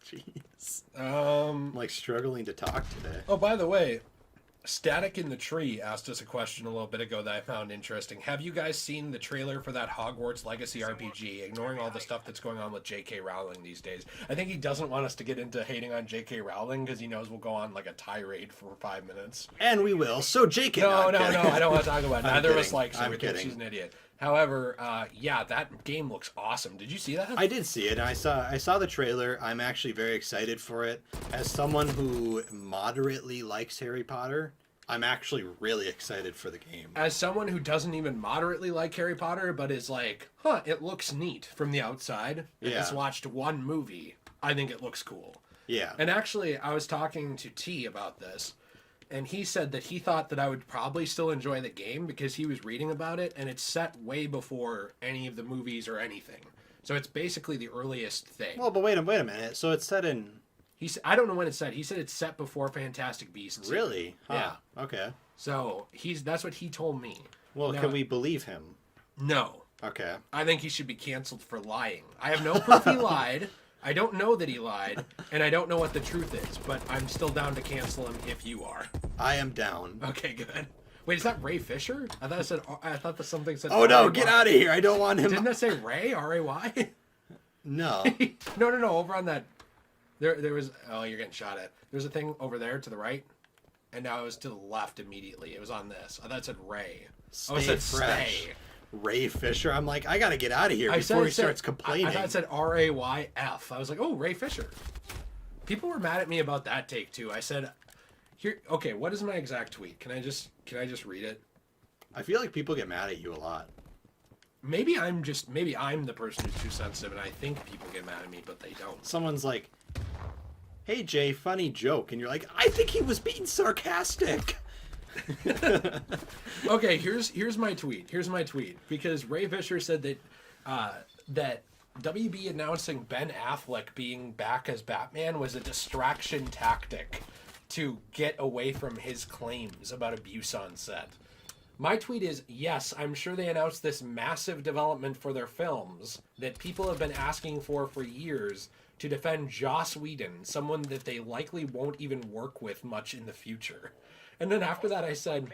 Jeez. Um. I'm like struggling to talk today. Oh, by the way, Static in the Tree asked us a question a little bit ago that I found interesting. Have you guys seen the trailer for that Hogwarts Legacy RPG? Ignoring all the stuff that's going on with J.K. Rowling these days. I think he doesn't want us to get into hating on J.K. Rowling because he knows we'll go on like a tirade for 5 minutes. And we will. So JK. No, I'm kidding. I don't want to talk about it. I'm Neither of us kidding. likes her. I'm We think kidding. she's an idiot. However, yeah, that game looks awesome. Did you see that? I did see it. I saw the trailer. I'm actually very excited for it. As someone who moderately likes Harry Potter, I'm actually really excited for the game. As someone who doesn't even moderately like Harry Potter, but is like, it looks neat from the outside, and has Yeah. watched one movie, I think it looks cool. Yeah. And actually, I was talking to T about this, and he said that he thought that I would probably still enjoy the game because he was reading about it, and it's set way before any of the movies or anything. So it's basically the earliest thing. Well, but wait a minute. So it's set in. I don't know when it's set. He said it's set before Fantastic Beasts. Really? Huh. Yeah. Okay. So that's what he told me. Well, Now- can we believe him? No. Okay. I think he should be canceled for lying. I have no proof he lied. I don't know that he lied, and I don't know what the truth is, but I'm still down to cancel him if you are. I am down. Okay, good. Wait, is that Ray Fisher? I thought that something said. Oh no! R-A-Y. Get out of here! I don't want him. Didn't that say Ray? R-A-Y? No. No. Over on that, there was. Oh, you're getting shot at. There's a thing over there to the right, and now it was to the left immediately. It was on this. I thought it said Ray. Stay Oh, it said fresh. stay. Ray Fisher. I'm like, I gotta get out of here before he starts complaining. I thought it said R-A-Y-F. I was like, oh, Ray Fisher. People were mad at me about that take too. I said, here. Okay, what is my exact tweet? Can I just read it? I feel like people get mad at you a lot. Maybe I'm the person who's too sensitive, and I think people get mad at me, but they don't. Someone's like, "Hey Jay, funny joke," and you're like, "I think he was being sarcastic." Okay, here's my tweet. Because Ray Fisher said that that WB announcing Ben Affleck being back as Batman was a distraction tactic to get away from his claims about abuse on set. My tweet is, yes, I'm sure they announced this massive development for their films that people have been asking for years to defend Joss Whedon, someone that they likely won't even work with much in the future. And then after that I said,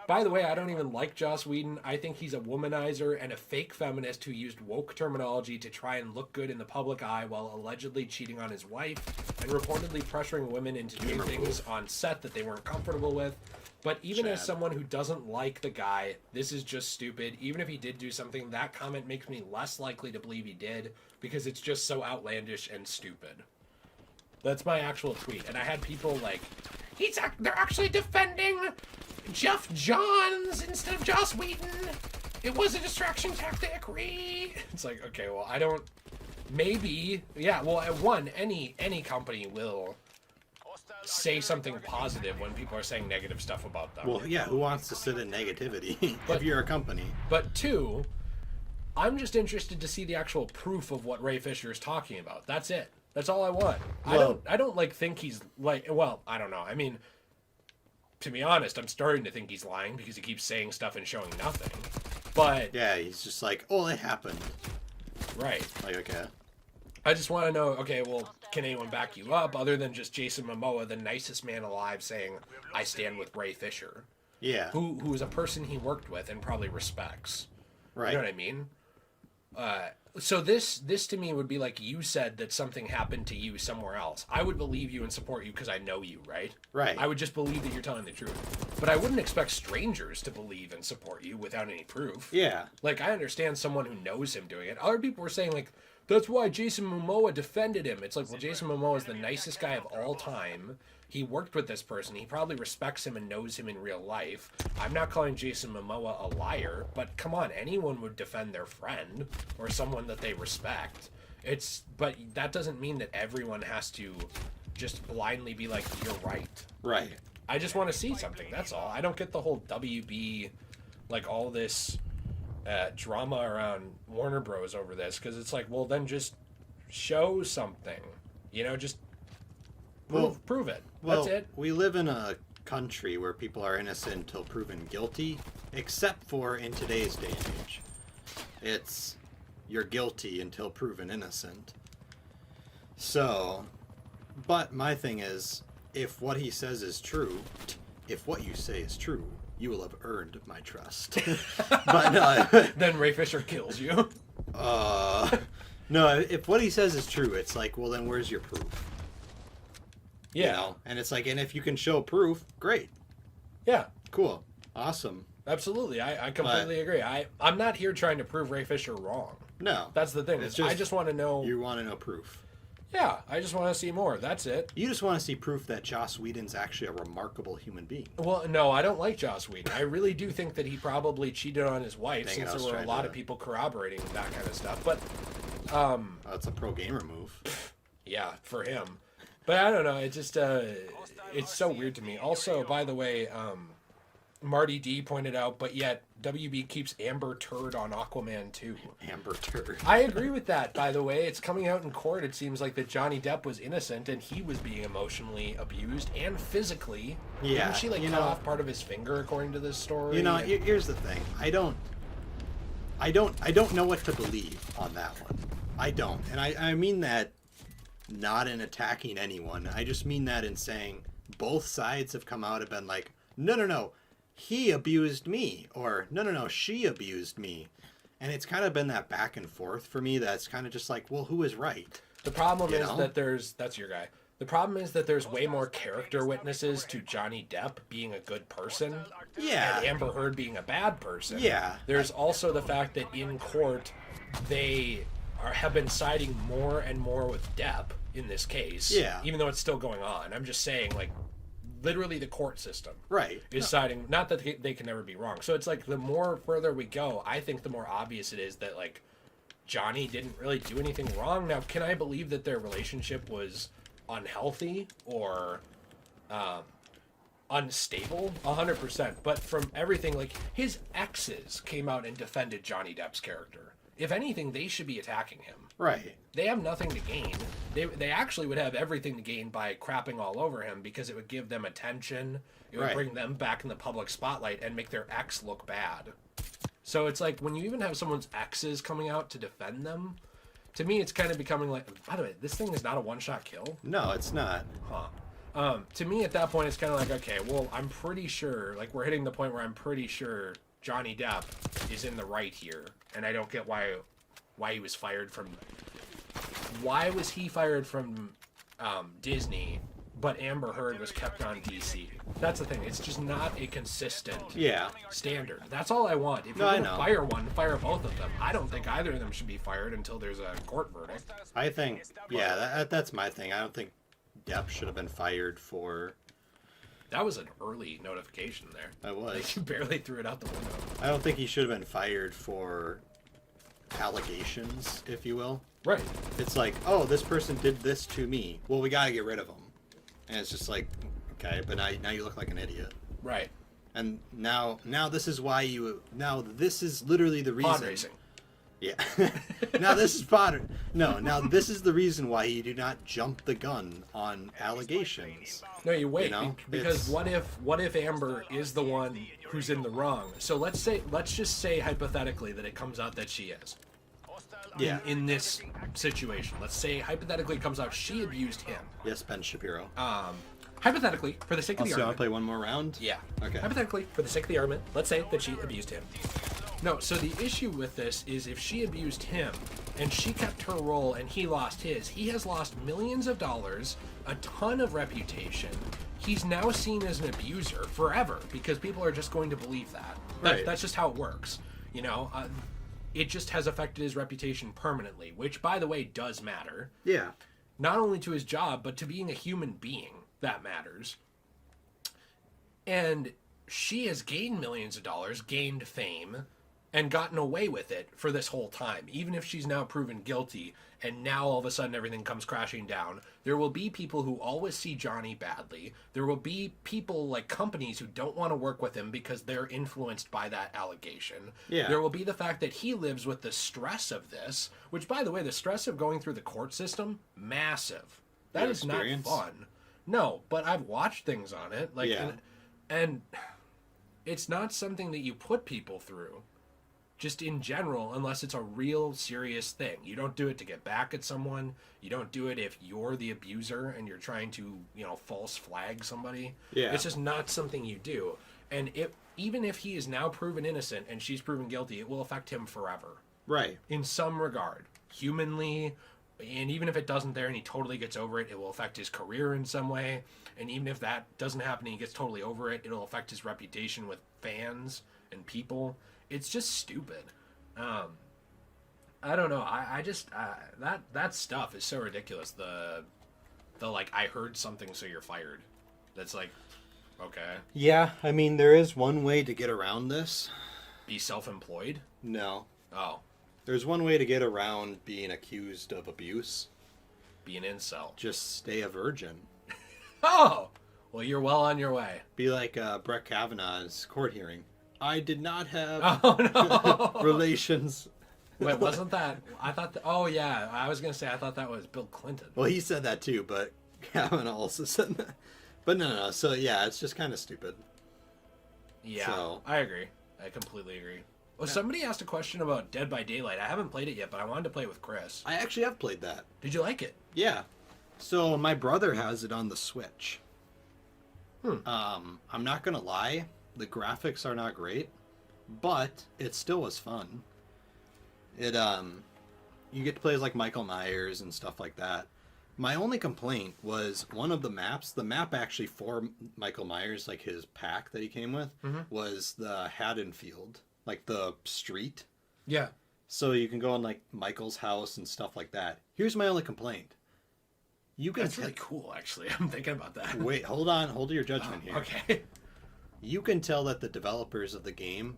by the way, I don't even like Joss Whedon. I think he's a womanizer and a fake feminist who used woke terminology to try and look good in the public eye while allegedly cheating on his wife and reportedly pressuring women into doing things on set that they weren't comfortable with. But even as someone who doesn't like the guy, this is just stupid. Even if he did do something, that comment makes me less likely to believe he did because it's just so outlandish and stupid. That's my actual tweet. And I had people like, they're actually defending Jeff Johns instead of Joss Whedon. It was a distraction tactic. It's like, okay, well, I don't. Maybe, yeah. Well, at one, any company will say something positive when people are saying negative stuff about them. Well, yeah. Who wants to sit in negativity But- if you're a company? But two, I'm just interested to see the actual proof of what Ray Fisher is talking about. That's it. That's all I want. Well- I don't like think he's like. Well, I don't know. I mean, to be honest, I'm starting to think he's lying because he keeps saying stuff and showing nothing. But Yeah, he's just like, oh, it happened. right. Like, okay. I just want to know, okay, well, can anyone back you up other than just Jason Momoa, the nicest man alive, saying, I stand with Ray Fisher, Yeah. who is a person he worked with and probably respects. Right. You know what I mean? So this to me would be like you said that something happened to you somewhere else. I would believe you and support you because I know you, right? Right. I would just believe that you're telling the truth. But I wouldn't expect strangers to believe and support you without any proof. Yeah. Like, I understand someone who knows him doing it. Other people were saying, like, that's why Jason Momoa defended him. It's like, well, Jason Momoa is the nicest guy of all time. He worked with this person. He probably respects him and knows him in real life. I'm not calling Jason Momoa a liar, but come on, anyone would defend their friend or someone that they respect. But that doesn't mean that everyone has to just blindly be like, you're right. Right. I just want to see something. That's all. I don't get the whole WB, like all this drama around Warner Bros. Over this because it's like, well, then just show something. You know, just prove it. Well, That's it. we live in a country where people are innocent until proven guilty, except for in today's day and age. It's you're guilty until proven innocent. So, but my thing is, if what he says is true, if what you say is true, you will have earned my trust. But Then Ray Fisher kills you. no, if what he says is true, it's like, well, then where's your proof? Yeah. You know? And it's like, and if you can show proof, great. Yeah. Cool. Awesome. Absolutely. I completely agree. I'm not here trying to prove Ray Fisher wrong. No. That's the thing. It's I just- just want to know. You want to know proof. Yeah. I just want to see more. That's it. You just want to see proof that Joss Whedon's actually a remarkable human being. Well, no, I don't like Joss Whedon. I really do think that he probably cheated on his wife Dang it, I since was there were a trying lot to- of people corroborating that kind of stuff. But, It's a pro gamer move. yeah, for him. But I don't know. It just, it's so weird to me. Also, by the way, Marty D pointed out, but yet WB keeps Amber Turd on Aquaman 2. Amber Turd. I agree with that, by the way. It's coming out in court. It seems like that Johnny Depp was innocent and he was being emotionally abused and physically. Yeah, Didn't she like you cut know- off part of his finger according to this story? You know, And- here's the thing. I don't know what to believe on that one. I don't. And I mean that not in attacking anyone. I just mean that in saying both sides have come out and been like, no, he abused me, or no, she abused me. And it's kind of been that back and forth for me that's kind of just like, well, who is right? The problem You is know? that that's your guy. The problem is that there's way more character witnesses to Johnny Depp being a good person Yeah. and Amber Heard being a bad person. Yeah. There's also the fact that in court they have been siding more and more with Depp in this case. Yeah. Even though it's still going on. I'm just saying, like, literally the court system Right. is siding. Not that they can never be wrong. So it's like the more further we go, I think the more obvious it is that, like, Johnny didn't really do anything wrong. Now, can I believe that their relationship was unhealthy or unstable? 100%. But from everything, like, his exes came out and defended Johnny Depp's character. If anything, they should be attacking him. Right. They have nothing to gain. They actually would have everything to gain by crapping all over him because it would give them attention. It would Right. bring them back in the public spotlight and make their ex look bad. So it's like when you even have someone's exes coming out to defend them, to me it's kind of becoming like, by the way, this thing is not a one-shot kill. No, it's not. Huh. To me at that point it's kind of like, okay, well, I'm pretty sure, like we're hitting the point where I'm pretty sure Johnny Depp is in the right here, and I don't get why he was fired from. Why was he fired from Disney, but Amber Heard was kept on DC? That's the thing. It's just not a consistent Yeah. standard. That's all I want. If No, you're I going to know. fire one, fire both of them. I don't think either of them should be fired until there's a court verdict. I think, yeah, that's my thing. I don't think Depp should have been fired for. That was an early notification there. I was. Like, you barely threw it out the window. I don't think he should have been fired for allegations, if you will. Right. It's like, oh, this person did this to me. Well, we gotta get rid of him. And it's just like, okay, but now you look like an idiot. Right. And now this is why you. Now this is literally the reason. Pod racing. Yeah. Now this is modern. No, now this is the reason why you do not jump the gun on allegations. No, you wait, You know, because it's- what if Amber is the one who's in the wrong? So let's just say hypothetically that it comes out that she is. Yeah. In this situation, let's say hypothetically it comes out she abused him. Yes, Ben Shapiro. Hypothetically, for the sake of Also, the you want argument. to play one more round? Yeah. Okay. Hypothetically, for the sake of the argument, let's say that she abused him. No, so the issue with this is if she abused him and she kept her role and he lost his, he has lost millions of dollars, a ton of reputation. He's now seen as an abuser forever because people are just going to believe that. Right. That's just how it works. You know, it just has affected his reputation permanently, which, by the way, does matter. Yeah. Not only to his job, but to being a human being. That matters. And she has gained millions of dollars, gained fame, and gotten away with it for this whole time. Even if she's now proven guilty, and now all of a sudden everything comes crashing down, there will be people who always see Johnny badly. There will be people like companies who don't want to work with him because they're influenced by that allegation. Yeah. There will be the fact that he lives with the stress of this, which, by the way, the stress of going through the court system, massive. That Your is experience? not fun. No, but I've watched things on it. Like, Yeah. and it's not something that you put people through, just in general, unless it's a real serious thing. You don't do it to get back at someone. You don't do it if you're the abuser and you're trying to, false flag somebody. Yeah. It's just not something you do. And even if he is now proven innocent and she's proven guilty, it will affect him forever. Right. In some regard. Humanly, and even if it doesn't there and he totally gets over it, it will affect his career in some way. And even if that doesn't happen and he gets totally over it, it'll affect his reputation with fans and people. It's just stupid. I don't know. I just that stuff is so ridiculous. The like, I heard something so you're fired. That's like, okay. Yeah, I mean, there is one way to get around this. Be self-employed? No. Oh. There's one way to get around being accused of abuse. Be an incel. Just stay a virgin. Oh! Well, you're well on your way. Be like Brett Kavanaugh's court hearing. I did not have Oh, no! relations. Wait, wasn't that... I thought... Oh, yeah. I was going to say, I thought that was Bill Clinton. Well, he said that too, but Kavanaugh also said that. But no. So, yeah, it's just kind of stupid. Yeah, So- I agree. I completely agree. Well, somebody asked a question about Dead by Daylight. I haven't played it yet, but I wanted to play it with Chris. I actually have played that. Did you like it? Yeah. So, my brother has it on the Switch. Hmm. I'm not going to lie. The graphics are not great, but it still was fun. It, you get to play as like Michael Myers and stuff like that. My only complaint was one of the maps. The map actually for Michael Myers, like his pack that he came with, was the Haddonfield, like the street. Yeah. So you can go in like Michael's house and stuff like that. Here's my only complaint. You can That's really cool, actually. I'm thinking about that. wait, hold on, hold your judgment here. Okay. You can tell that the developers of the game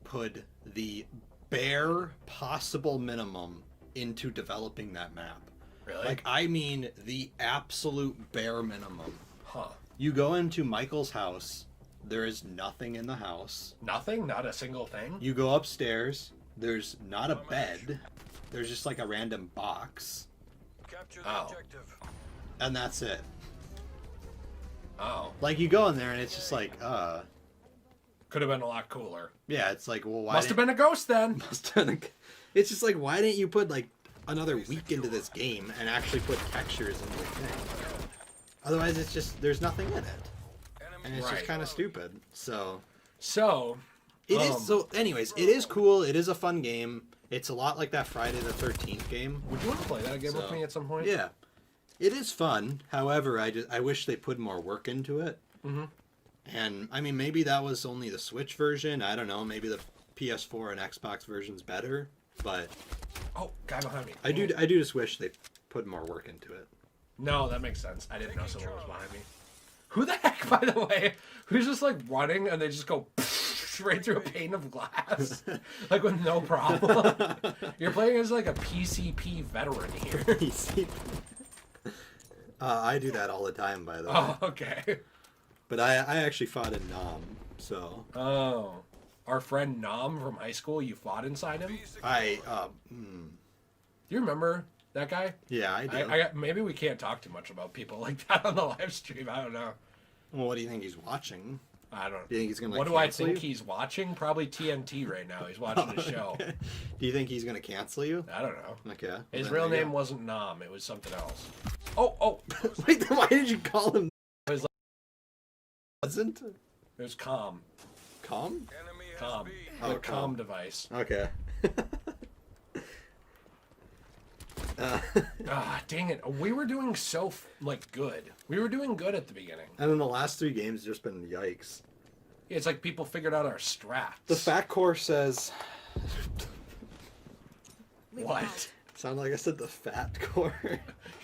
put the bare possible minimum into developing that map. Really? Like, I mean, the absolute bare minimum. Huh. You go into Michael's house, there is nothing in the house. Nothing? Not a single thing? You go upstairs, there's not a bed, there's just like a random box, Capture Oh. the objective. and that's it. Oh. Like, you go in there and it's just like, Could have been a lot cooler. yeah, it's like, well, why Must have been a ghost then. It's just like, why didn't you put like another week into this game and actually put textures in the thing? Otherwise, it's just, there's nothing in it, and it's Right. just kind of stupid. So So, it is. So, anyways, it is cool. It is a fun game. It's a lot like that Friday the 13th game. would you want to play that again with So, me at some point? Yeah, it is fun. However, I wish they put more work into it. Mhm. And I mean, maybe that was only the Switch version. I don't know. Maybe the PS4 and Xbox version's better. But Oh, guy behind me. I do just wish they put more work into it. No, that makes sense. I didn't know someone was behind me. Who the heck, by the way, who's just like running and they just go right through a pane of glass? Like with no problem. You're playing as like a PCP veteran here. I do that all the time, by the way. Oh, okay. But I actually fought in Nam, so Oh. our friend Nam from high school, you fought inside him. Do you remember that guy? Yeah, I do. Maybe we can't talk too much about people like that on the live stream. I don't know. Well, what do you think he's watching? I don't. Do you think he's gonna? What do cancel I think you? he's watching? Probably TNT right now. He's watching a show. Okay. Do you think he's gonna cancel you? I don't know. Okay. His Then real there you name go. wasn't Nam. It was something else. Oh. Wait, then why did you call him? It was like, Wasn't it was Com. calm? Com. Oh, The Com. Com device. Okay. Ah, dang it. We were doing so, good. We were doing good at the beginning. And then the last 3 games just been yikes. It's like people figured out our strats. The Fat Core says. Leave it What? out. Sound like I said the Fat Core.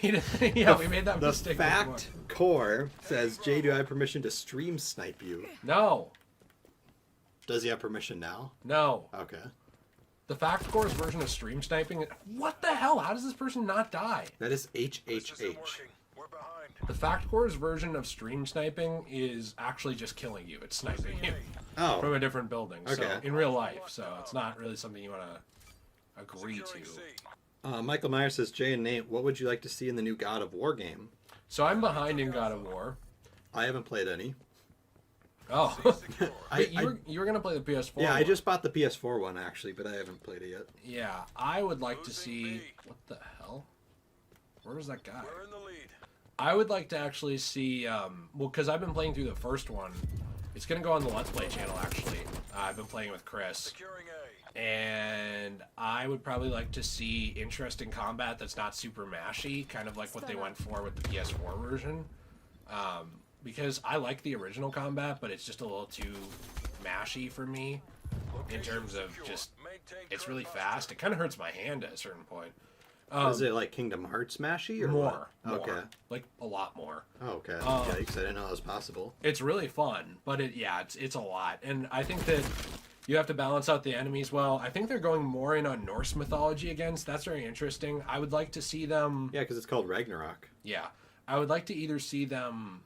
Yeah, we made that The mistake Fact Core says, Jay, do I have permission to stream snipe you? before. No. Does he have permission now? No. Okay. The Fact Core's version of stream sniping. What the hell? How does this person not die? That is HHH. The Fact Core's version of stream sniping is actually just killing you. It's sniping you Oh. from a different building. So Okay. in real life. So it's not really something you want to agree to. Michael Myers says, Jay and Nate, what would you like to see in the new God of War game? So I'm behind in God of War. I haven't played any. Oh. I, you were going to play the PS4 yeah, I one. just bought the PS4 one, actually, but I haven't played it yet. Yeah, I would like to see... What the hell? Where was that guy? I would like to actually see... well, because I've been playing through the first one. It's going to go on the Let's Play channel, actually. I've been playing with Chris. And I would probably like to see interesting combat that's not super mashy, kind of like what they went for with the PS4 version. Because I like the original combat, but it's just a little too mashy for me in terms of just, it's really fast. It kind of hurts my hand at a certain point. Is it like Kingdom Hearts mashy or More. what? Okay. Like a lot more. Oh, okay. Yikes, I didn't know that was possible. It's really fun, but it's a lot. And I think that you have to balance out the enemies well. I think they're going more in on Norse mythology again, so that's very interesting. I would like to see them... Yeah, because it's called Ragnarok. Yeah. I would like to either see them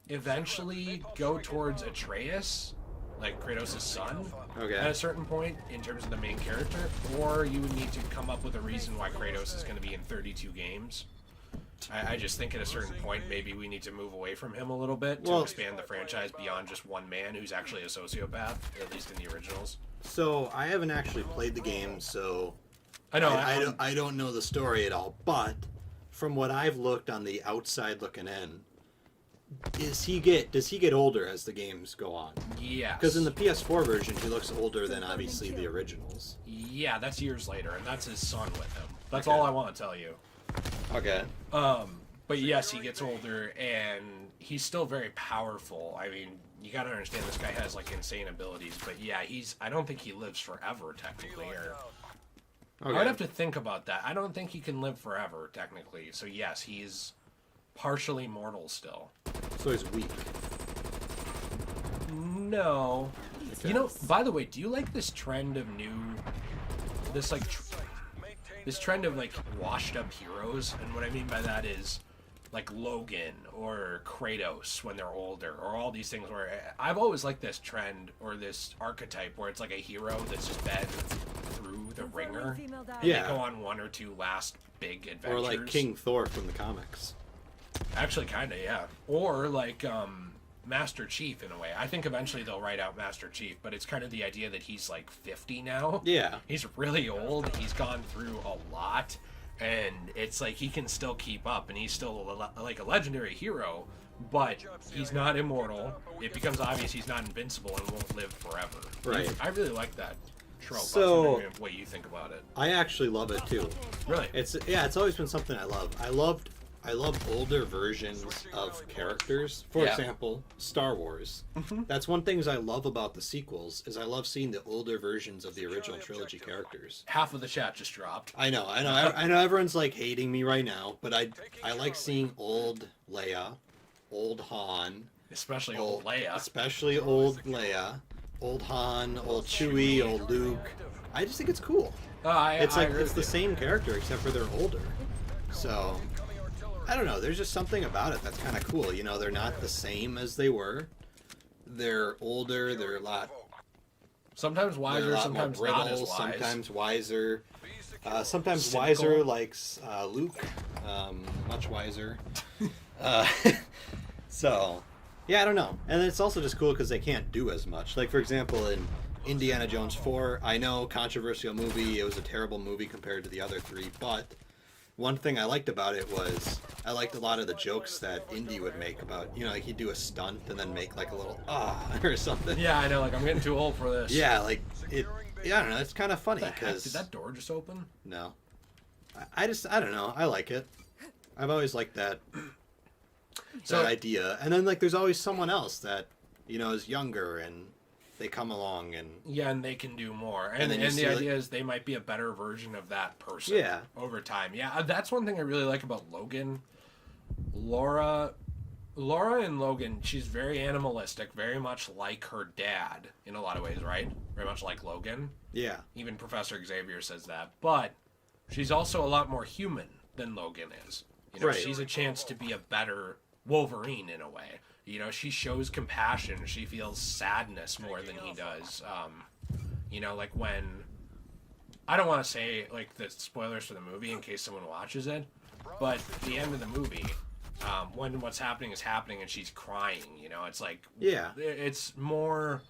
eventually go towards Atreus, like Kratos' son, Okay. at a certain point in terms of the main character, or you would need to come up with a reason why Kratos is going to be in 32 games. I just think at a certain point maybe we need to move away from him a little bit to expand the franchise beyond just one man who's actually a sociopath, at least in the originals. So, I haven't actually played the game, so... I know. I don't know the story at all, but from what I've looked on the outside looking in, does he get older as the games go on? Yes. Because in the PS4 version, he looks older than obviously the originals. Yeah, that's years later, and that's his son with him. That's Okay. all I want to tell you. Okay. But yes, he gets older, and he's still very powerful. I mean, you gotta understand this guy has like insane abilities, but yeah, I don't think he lives forever technically. Or I'd have to think about that. I don't think he can live forever technically. So yes, he's partially mortal still. So he's weak. No. You know, by the way, do you like this trend of this trend of like washed up heroes? And what I mean by that is like Logan or Kratos when they're older, or all these things where I've always liked this trend or this archetype where it's like a hero that's just been through the ringer. Yeah. They go on one or two last big adventures. Or like King Thor from the comics. Actually, kind of, yeah. Or like Master Chief in a way. I think eventually they'll write out Master Chief, but it's kind of the idea that he's like 50 now. Yeah. He's really old. He's gone through a lot, and it's like he can still keep up, and he's still like a legendary hero, but he's not immortal. It becomes obvious he's not invincible and won't live forever. Right. I really like that trope. I was So- wondering what you think about it. I actually love it too. Really? It's always been something I love. I love older versions of characters. For Yeah. example, Star Wars. That's one thing I love about the sequels is I love seeing the older versions of the original trilogy characters. Half of the chat just dropped. I know everyone's like hating me right now, but I like seeing old Leia, old Han, Especially old Leia. especially old Leia, old Han, old Chewie, old Luke. I just think it's cool. It's I like agree it's the with you. same character except for they're older. So I don't know. There's just something about it that's kind of cool. You know, they're not the same as they were. They're older. They're a lot Sometimes They're wiser, a lot sometimes more not brittle, as wise. sometimes wiser. Sometimes Cynical. wiser, like Luke. Much wiser. Uh, so, yeah, I don't know. And it's also just cool because they can't do as much. Like, for example, in Indiana Jones 4, I know, controversial movie, it was a terrible movie compared to the other three, but one thing I liked about it was I liked a lot of the jokes that Indy would make about, like he'd do a stunt and then make like a little or something. Yeah, I know. Like, I'm getting too old for this. Yeah, like it. Yeah, I don't know. It's kind of funny What the heck? because Did that door just open? no, I don't know. I like it. I've always liked that idea. And then like there's always someone else that is younger and they come along and yeah, and they can do more. And And then you the see, idea is they might be a better version of that person. Yeah. Over time. Yeah, that's one thing I really like about Logan. Laura and Logan, she's very animalistic, very much like her dad in a lot of ways, right? Very much like Logan. yeah, Even Professor Xavier says that. But she's also a lot more human than Logan is. Right. She's a chance to be a better Wolverine in a way. She shows compassion. She feels sadness more than he does. Like when... I don't want to say, like, the spoilers for the movie in case someone watches it, but the end of the movie, when what's happening is happening and she's crying, it's like... yeah, It's more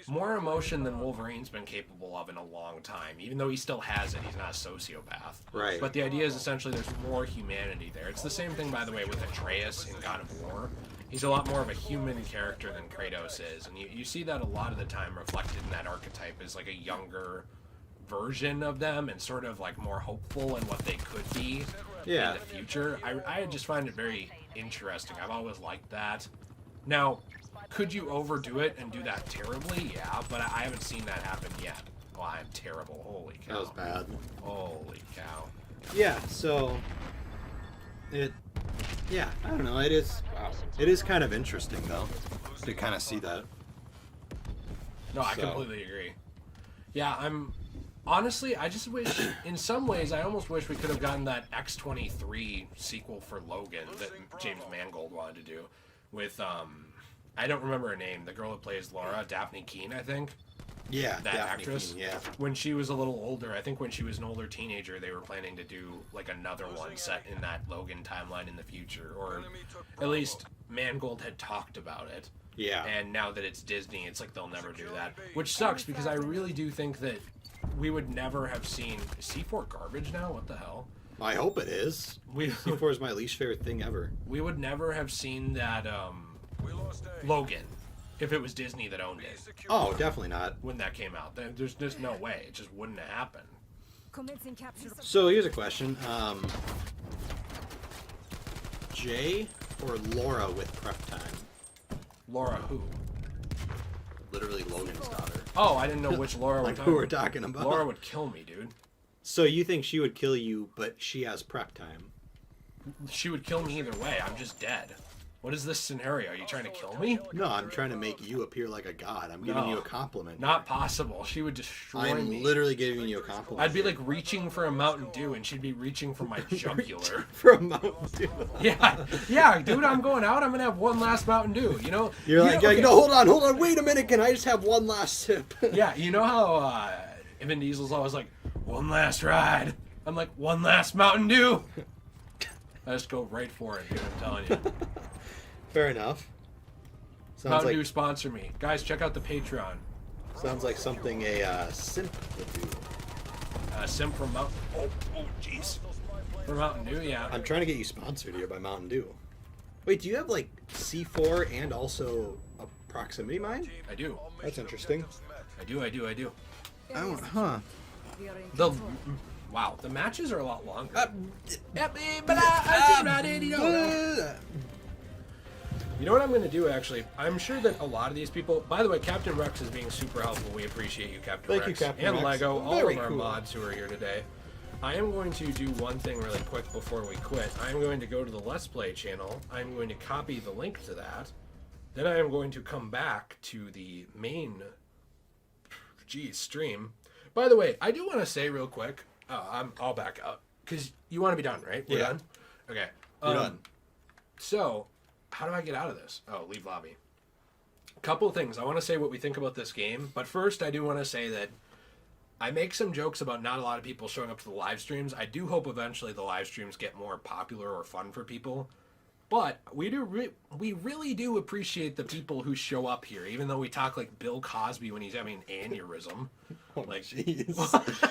emotion than Wolverine's been capable of in a long time. Even though he still has it, he's not a sociopath. right. But the idea is essentially there's more humanity there. It's the same thing, by the way, with Atreus in God of War. He's a lot more of a human character than Kratos is. And you see that a lot of the time reflected in that archetype as like a younger version of them and sort of like more hopeful in what they could be Yeah. in the future. I just find it very interesting. I've always liked that. Now, could you overdo it and do that terribly? Yeah, but I haven't seen that happen yet. Oh, I'm terrible. Holy cow. That was bad. Holy cow. Yeah, so I don't know. It is kind of interesting though to kind of see that. No, I So- completely agree. Yeah, honestly, I just wish, in some ways, I almost wish we could have gotten that X-23 sequel for Logan that James Mangold wanted to do with, I don't remember her name, the girl who plays Laura, Daphne Keane, I think. Yeah, That Daphne actress? Keane, yeah. When she was a little older, I think when she was an older teenager, they were planning to do, like, another one set in that Logan timeline in the future, or at least Mangold had talked about it. Yeah. And now that it's Disney, it's like they'll never do that. Which sucks, because I really do think that we would never have seen... Is C4 garbage now? What the hell? I hope it is. C4 is my least favorite thing ever. We would never have seen that Logan if it was Disney that owned it Oh, definitely not. when that came out. There's just no way. It just wouldn't have happened. Commencing capture. So here's a question. Jay or Laura with prep time? Laura who? Literally Logan's daughter. Oh, I didn't know which Laura Like we're who we're talking talking about. Laura would kill me, dude. So you think she would kill you, but she has prep time? She would kill me either way. I'm just dead. What is this scenario? Are you trying to kill me? No, I'm trying to make you appear like a god. I'm giving No. you a compliment. Not possible. She would destroy I'm me. literally giving you a compliment. I'd be like reaching for a Mountain Dew, and she'd be reaching for my jugular. For a Mountain Dew. Yeah, dude. I'm going out. I'm gonna have one last Mountain Dew. You're like, okay. hold on, wait a minute. Can I just have one last sip? Yeah, you know how Vin Diesel's always like, one last ride. I'm like, one last Mountain Dew. I just go right for it, dude. I'm telling you. Fair enough. Sounds Mountain like Dew sponsor me, guys. Check out the Patreon. sounds like something a simp would do. Sim from Mountain. Oh, jeez. For Mountain Dew, yeah. I'm trying to get you sponsored here by Mountain Dew. Wait, do you have like C4 and also a proximity mine? I do. That's interesting. I do. Oh, huh. We are in The control. wow, the matches are a lot longer. You know what I'm going to do, actually? I'm sure that a lot of these people... By the way, Captain Rex is being super helpful. We appreciate you, Captain Thank Rex. you, Captain and Rex. Lego, all Very of our cool. mods who are here today. I am going to do one thing really quick before we quit. I'm going to go to the Let's Play channel. I'm going to copy the link to that. Then I am going to come back to the main stream. By the way, I do want to say real quick... I'll back up. Because you want to be done, right? We're Yeah. done? Okay. We're done. So... How do I get out of this? Oh, leave lobby. couple of things. I want to say what we think about this game, but first I do want to say that I make some jokes about not a lot of people showing up to the live streams. I do hope eventually the live streams get more popular or fun for people. But we really do appreciate the people who show up here, even though we talk like Bill Cosby when he's having an aneurysm. Oh, Like, jeez.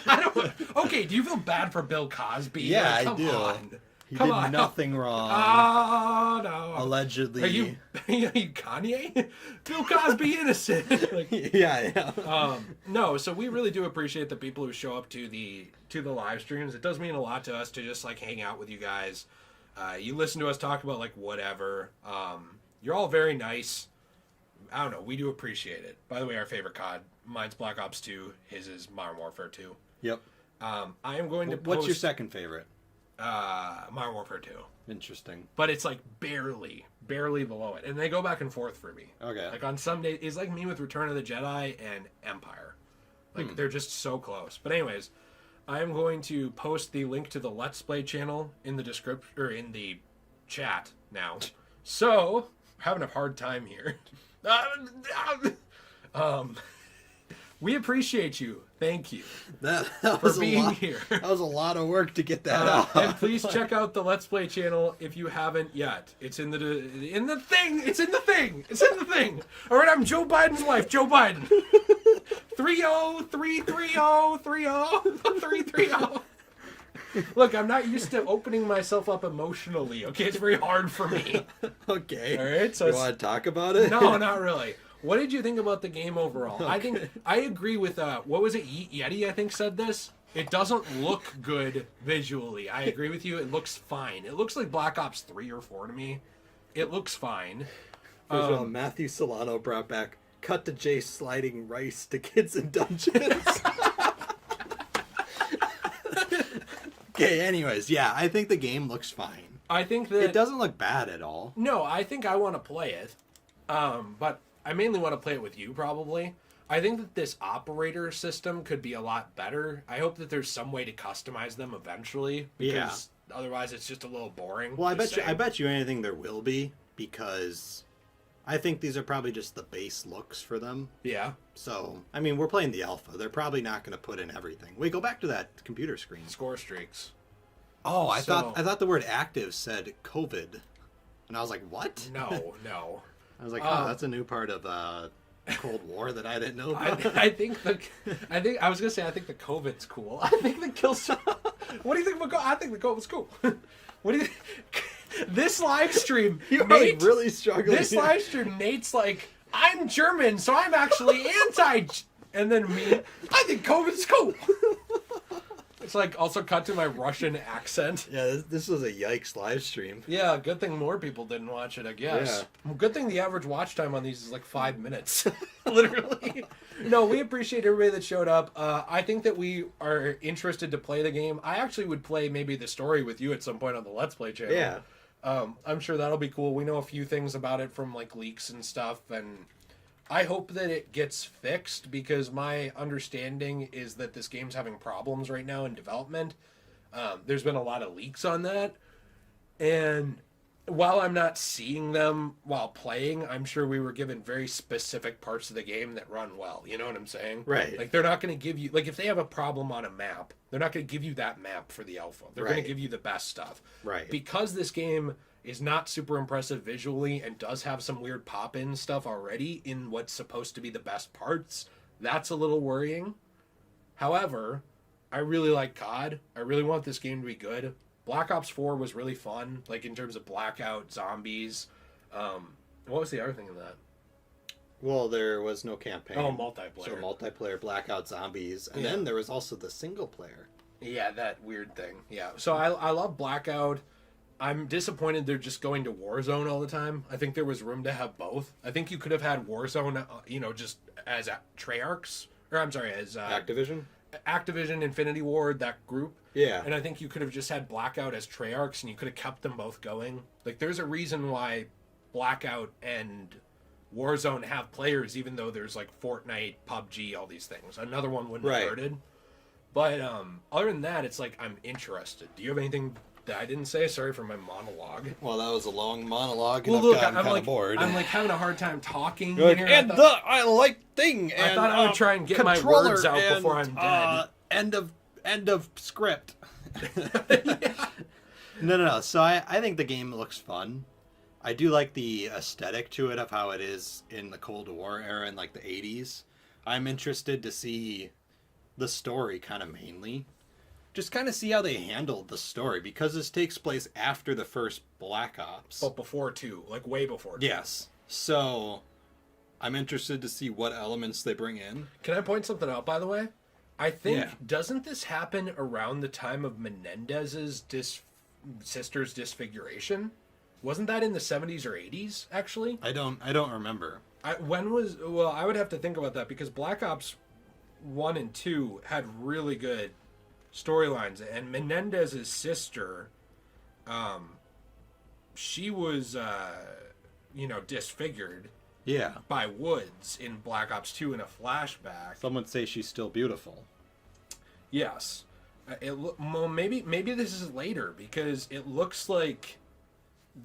I don't. Okay, do you feel bad for Bill Cosby? Yeah, Like, I come do. on. He Come did on. nothing wrong. Oh no! Allegedly. Are you Kanye? Bill Cosby innocent. Like, yeah. no, so we really do appreciate the people who show up to the live streams. It does mean a lot to us to just like hang out with you guys. You listen to us talk about like whatever. You're all very nice. I don't know. We do appreciate it. By the way, our favorite COD, mine's Black Ops 2. His is Modern Warfare 2. Yep. I am going to. What's your second favorite? Modern Warfare 2. Interesting. But it's like barely below it, and they go back and forth for me. Okay. Like on some days, it's like me with Return of the Jedi and Empire. Like they're just so close. But anyways, I am going to post the link to the Let's Play channel in the description or in the chat now. So having a hard time here. We appreciate you. Thank you That for was being a lot. here. That was a lot of work to get that off. And please check out the Let's Play channel if you haven't yet. It's in the thing. It's in the thing. It's in the thing. All right, I'm Joe Biden's wife, Joe Biden. 3033030 Look, I'm not used to opening myself up emotionally. Okay, it's very hard for me. Okay. All right, so you want to talk about it? no, not really. What did you think about the game overall? I think I agree with what was it? Yeti, I think, said this. It doesn't look good visually. I agree with you. It looks fine. It looks like Black Ops 3 or 4 to me. It looks fine. First of all, Matthew Solano brought back cut to Jay sliding rice to kids in dungeons. Okay, anyways, yeah, I think the game looks fine. I think that It doesn't look bad at all. No, I think I want to play it. But I mainly want to play it with you, probably. I think that this operator system could be a lot better. I hope that there's some way to customize them eventually, because otherwise it's just a little boring. Well, I Just bet saying. you anything there will be, because I think these are probably just the base looks for them. Yeah. So, I mean, we're playing the alpha. They're probably not going to put in everything. Wait, go back to that computer screen. Score streaks. Oh, I So- thought the word active said COVID, and I was like, what? No. I was like, oh, that's a new part of Cold War that I didn't know about. I think the COVID's cool. I think the kill. What do you think about I think the COVID's cool. What do you? This live stream, You Nate. are really struggling. This here. live stream, Nate's like, I'm German, so I'm actually anti. And then me, I think COVID's cool. It's like also cut to my Russian accent. Yeah, this was a yikes live stream. Yeah, good thing more people didn't watch it, I guess. Good thing the average watch time on these is like 5 minutes. Literally. No, we appreciate everybody that showed up. I think that we are interested to play the game. I actually would play maybe the story with you at some point on the Let's Play channel. Yeah. I'm sure that'll be cool. We know a few things about it from like leaks and stuff, and I hope that it gets fixed, because my understanding is that this game's having problems right now in development. There's been a lot of leaks on that, and while I'm not seeing them while playing, I'm sure we were given very specific parts of the game that run well. You know what I'm saying? Right. Like, they're not going to give you, like, if they have a problem on a map, they're not going to give you that map for the alpha. They're going Right. to give you the best stuff. Right. Because this game is not super impressive visually and does have some weird pop-in stuff already in what's supposed to be the best parts, that's a little worrying. However, I really like COD. I really want this game to be good. Black Ops 4 was really fun, like in terms of blackout, zombies. What was the other thing in that? Well, there was no campaign. Oh, multiplayer. So multiplayer, blackout, zombies, and Yeah. then there was also the single player. Yeah, that weird thing. Yeah. So I love Blackout. I'm disappointed they're just going to Warzone all the time. I think there was room to have both. I think you could have had Warzone, just as Treyarch's, or I'm sorry, as Activision. Activision, Infinity Ward, that group. Yeah. And I think you could have just had Blackout as Treyarch's, and you could have kept them both going. Like, there's a reason why Blackout and Warzone have players, even though there's like Fortnite, PUBG, all these things. Another one wouldn't Right. have hurted. But other than that, it's like I'm interested. Do you have anything I didn't say. Sorry for my monologue. Well, that was a long monologue, and Well, I've look, gotten I'm kind like of bored. I'm like having a hard time talking. You're like, here. and I like thing. I And, thought I would try and get my controller words out and, before I'm dead. End of script. Yeah. No. So I think the game looks fun. I do like the aesthetic to it of how it is in the Cold War era in like the 80s. I'm interested to see the story kind of mainly. Just kind of see how they handled the story because this takes place after the first Black Ops. But before 2, like way before 2. Yes. So I'm interested to see what elements they bring in. Can I point something out, by the way? I think, Yeah. doesn't this happen around the time of Menendez's sister's disfiguration? Wasn't that in the 70s or 80s, actually? I don't remember. I would have to think about that because Black Ops 1 and 2 had really good storylines. And Menendez's sister, she was, disfigured. Yeah. By Woods in Black Ops 2 in a flashback. Some would say she's still beautiful. Yes. Maybe this is later because it looks like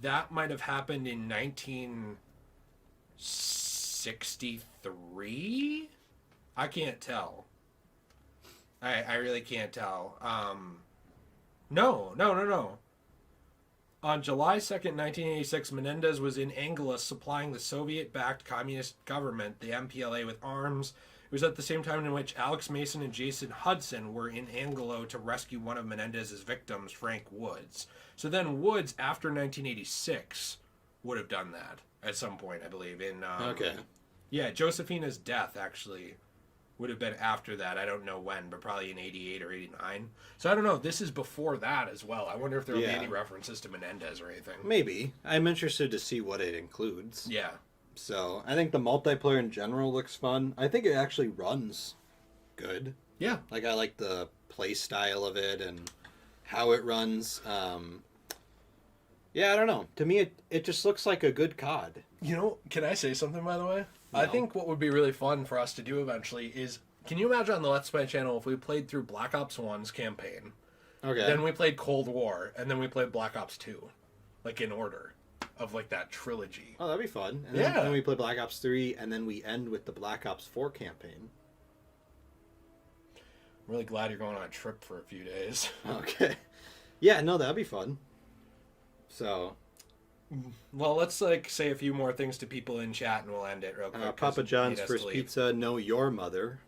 that might have happened in 1963. I can't tell. I really can't tell. No. On July 2nd, 1986, Menendez was in Angola supplying the Soviet-backed communist government, the MPLA, with arms. It was at the same time in which Alex Mason and Jason Hudson were in Angola to rescue one of Menendez's victims, Frank Woods. So then Woods, after 1986, would have done that at some point, I believe. Okay. Yeah, Josephina's death, actually, would have been after that. I don't know when, but probably in 88 or 89. So I don't know. This is before that as well. I wonder if there will be any references to Menendez or anything. Maybe. I'm interested to see what it includes. Yeah. So I think the multiplayer in general looks fun. I think it actually runs good. Yeah. Like I like the play style of it and how it runs. Yeah, I don't know. To me, it just looks like a good COD. You know, can I say something, by the way? No. I think what would be really fun for us to do eventually is, can you imagine on the Let's Play channel if we played through Black Ops 1's campaign, Okay. then we played Cold War, and then we played Black Ops 2, like in order of like that trilogy. Oh, that'd be fun. And Yeah. then we play Black Ops 3, and then we end with the Black Ops 4 campaign. I'm really glad you're going on a trip for a few days. Okay. Yeah, no, that'd be fun. So, Well, let's say a few more things to people in chat, and we'll end it real quick. 'cause Papa we John's need us First to leave. Pizza, know your mother.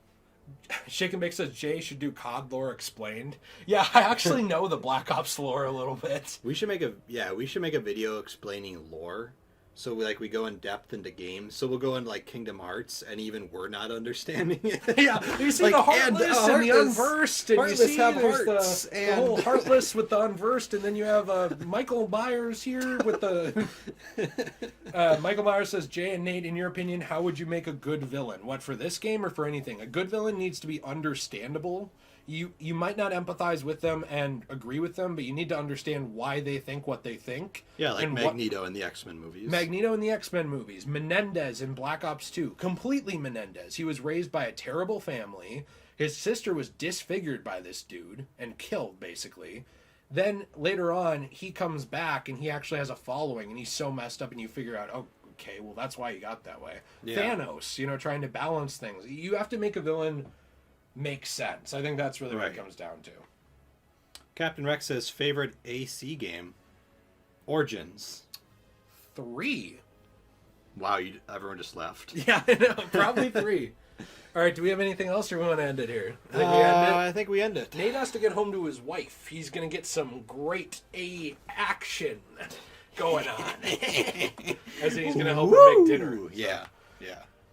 Shake and Bake says Jay should do COD lore explained. Yeah, I actually know the Black Ops lore a little bit. We should make a video explaining lore. So we go in depth into games. So we'll go into like Kingdom Hearts, and even we're not understanding it. Yeah, you see Like, the Heartless and the Unversed, and you Heartless see have there's hearts, the and whole Heartless with the Unversed, and then you have Michael Myers here with the... Michael Myers says, Jay and Nate, in your opinion, how would you make a good villain? What, for this game or for anything? A good villain needs to be understandable. You might not empathize with them and agree with them, but you need to understand why they think what they think. Yeah, like and Magneto in the X-Men movies. Magneto in the X-Men movies. Menendez in Black Ops 2. Completely Menendez. He was raised by a terrible family. His sister was disfigured by this dude and killed, basically. Then, later on, he comes back and he actually has a following and he's so messed up and you figure out, oh, okay, well, that's why he got that way. Yeah. Thanos, trying to balance things. You have to make a villain make sense. I think that's really what it comes down to. Captain Rex says, favorite AC game? Origins. 3. Wow, everyone just left. Yeah, I know. Probably 3. All right, do we have anything else or we want to end it here? I think we end it. Nate has to get home to his wife. He's going to get some great action going on. As he's going to help her make dinner. Yeah.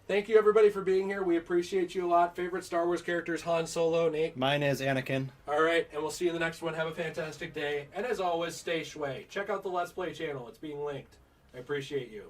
Thank you, everybody, for being here. We appreciate you a lot. Favorite Star Wars characters, Han Solo, Nate. Mine is Anakin. All right, and we'll see you in the next one. Have a fantastic day. And as always, stay shway. Check out the Let's Play channel. It's being linked. I appreciate you.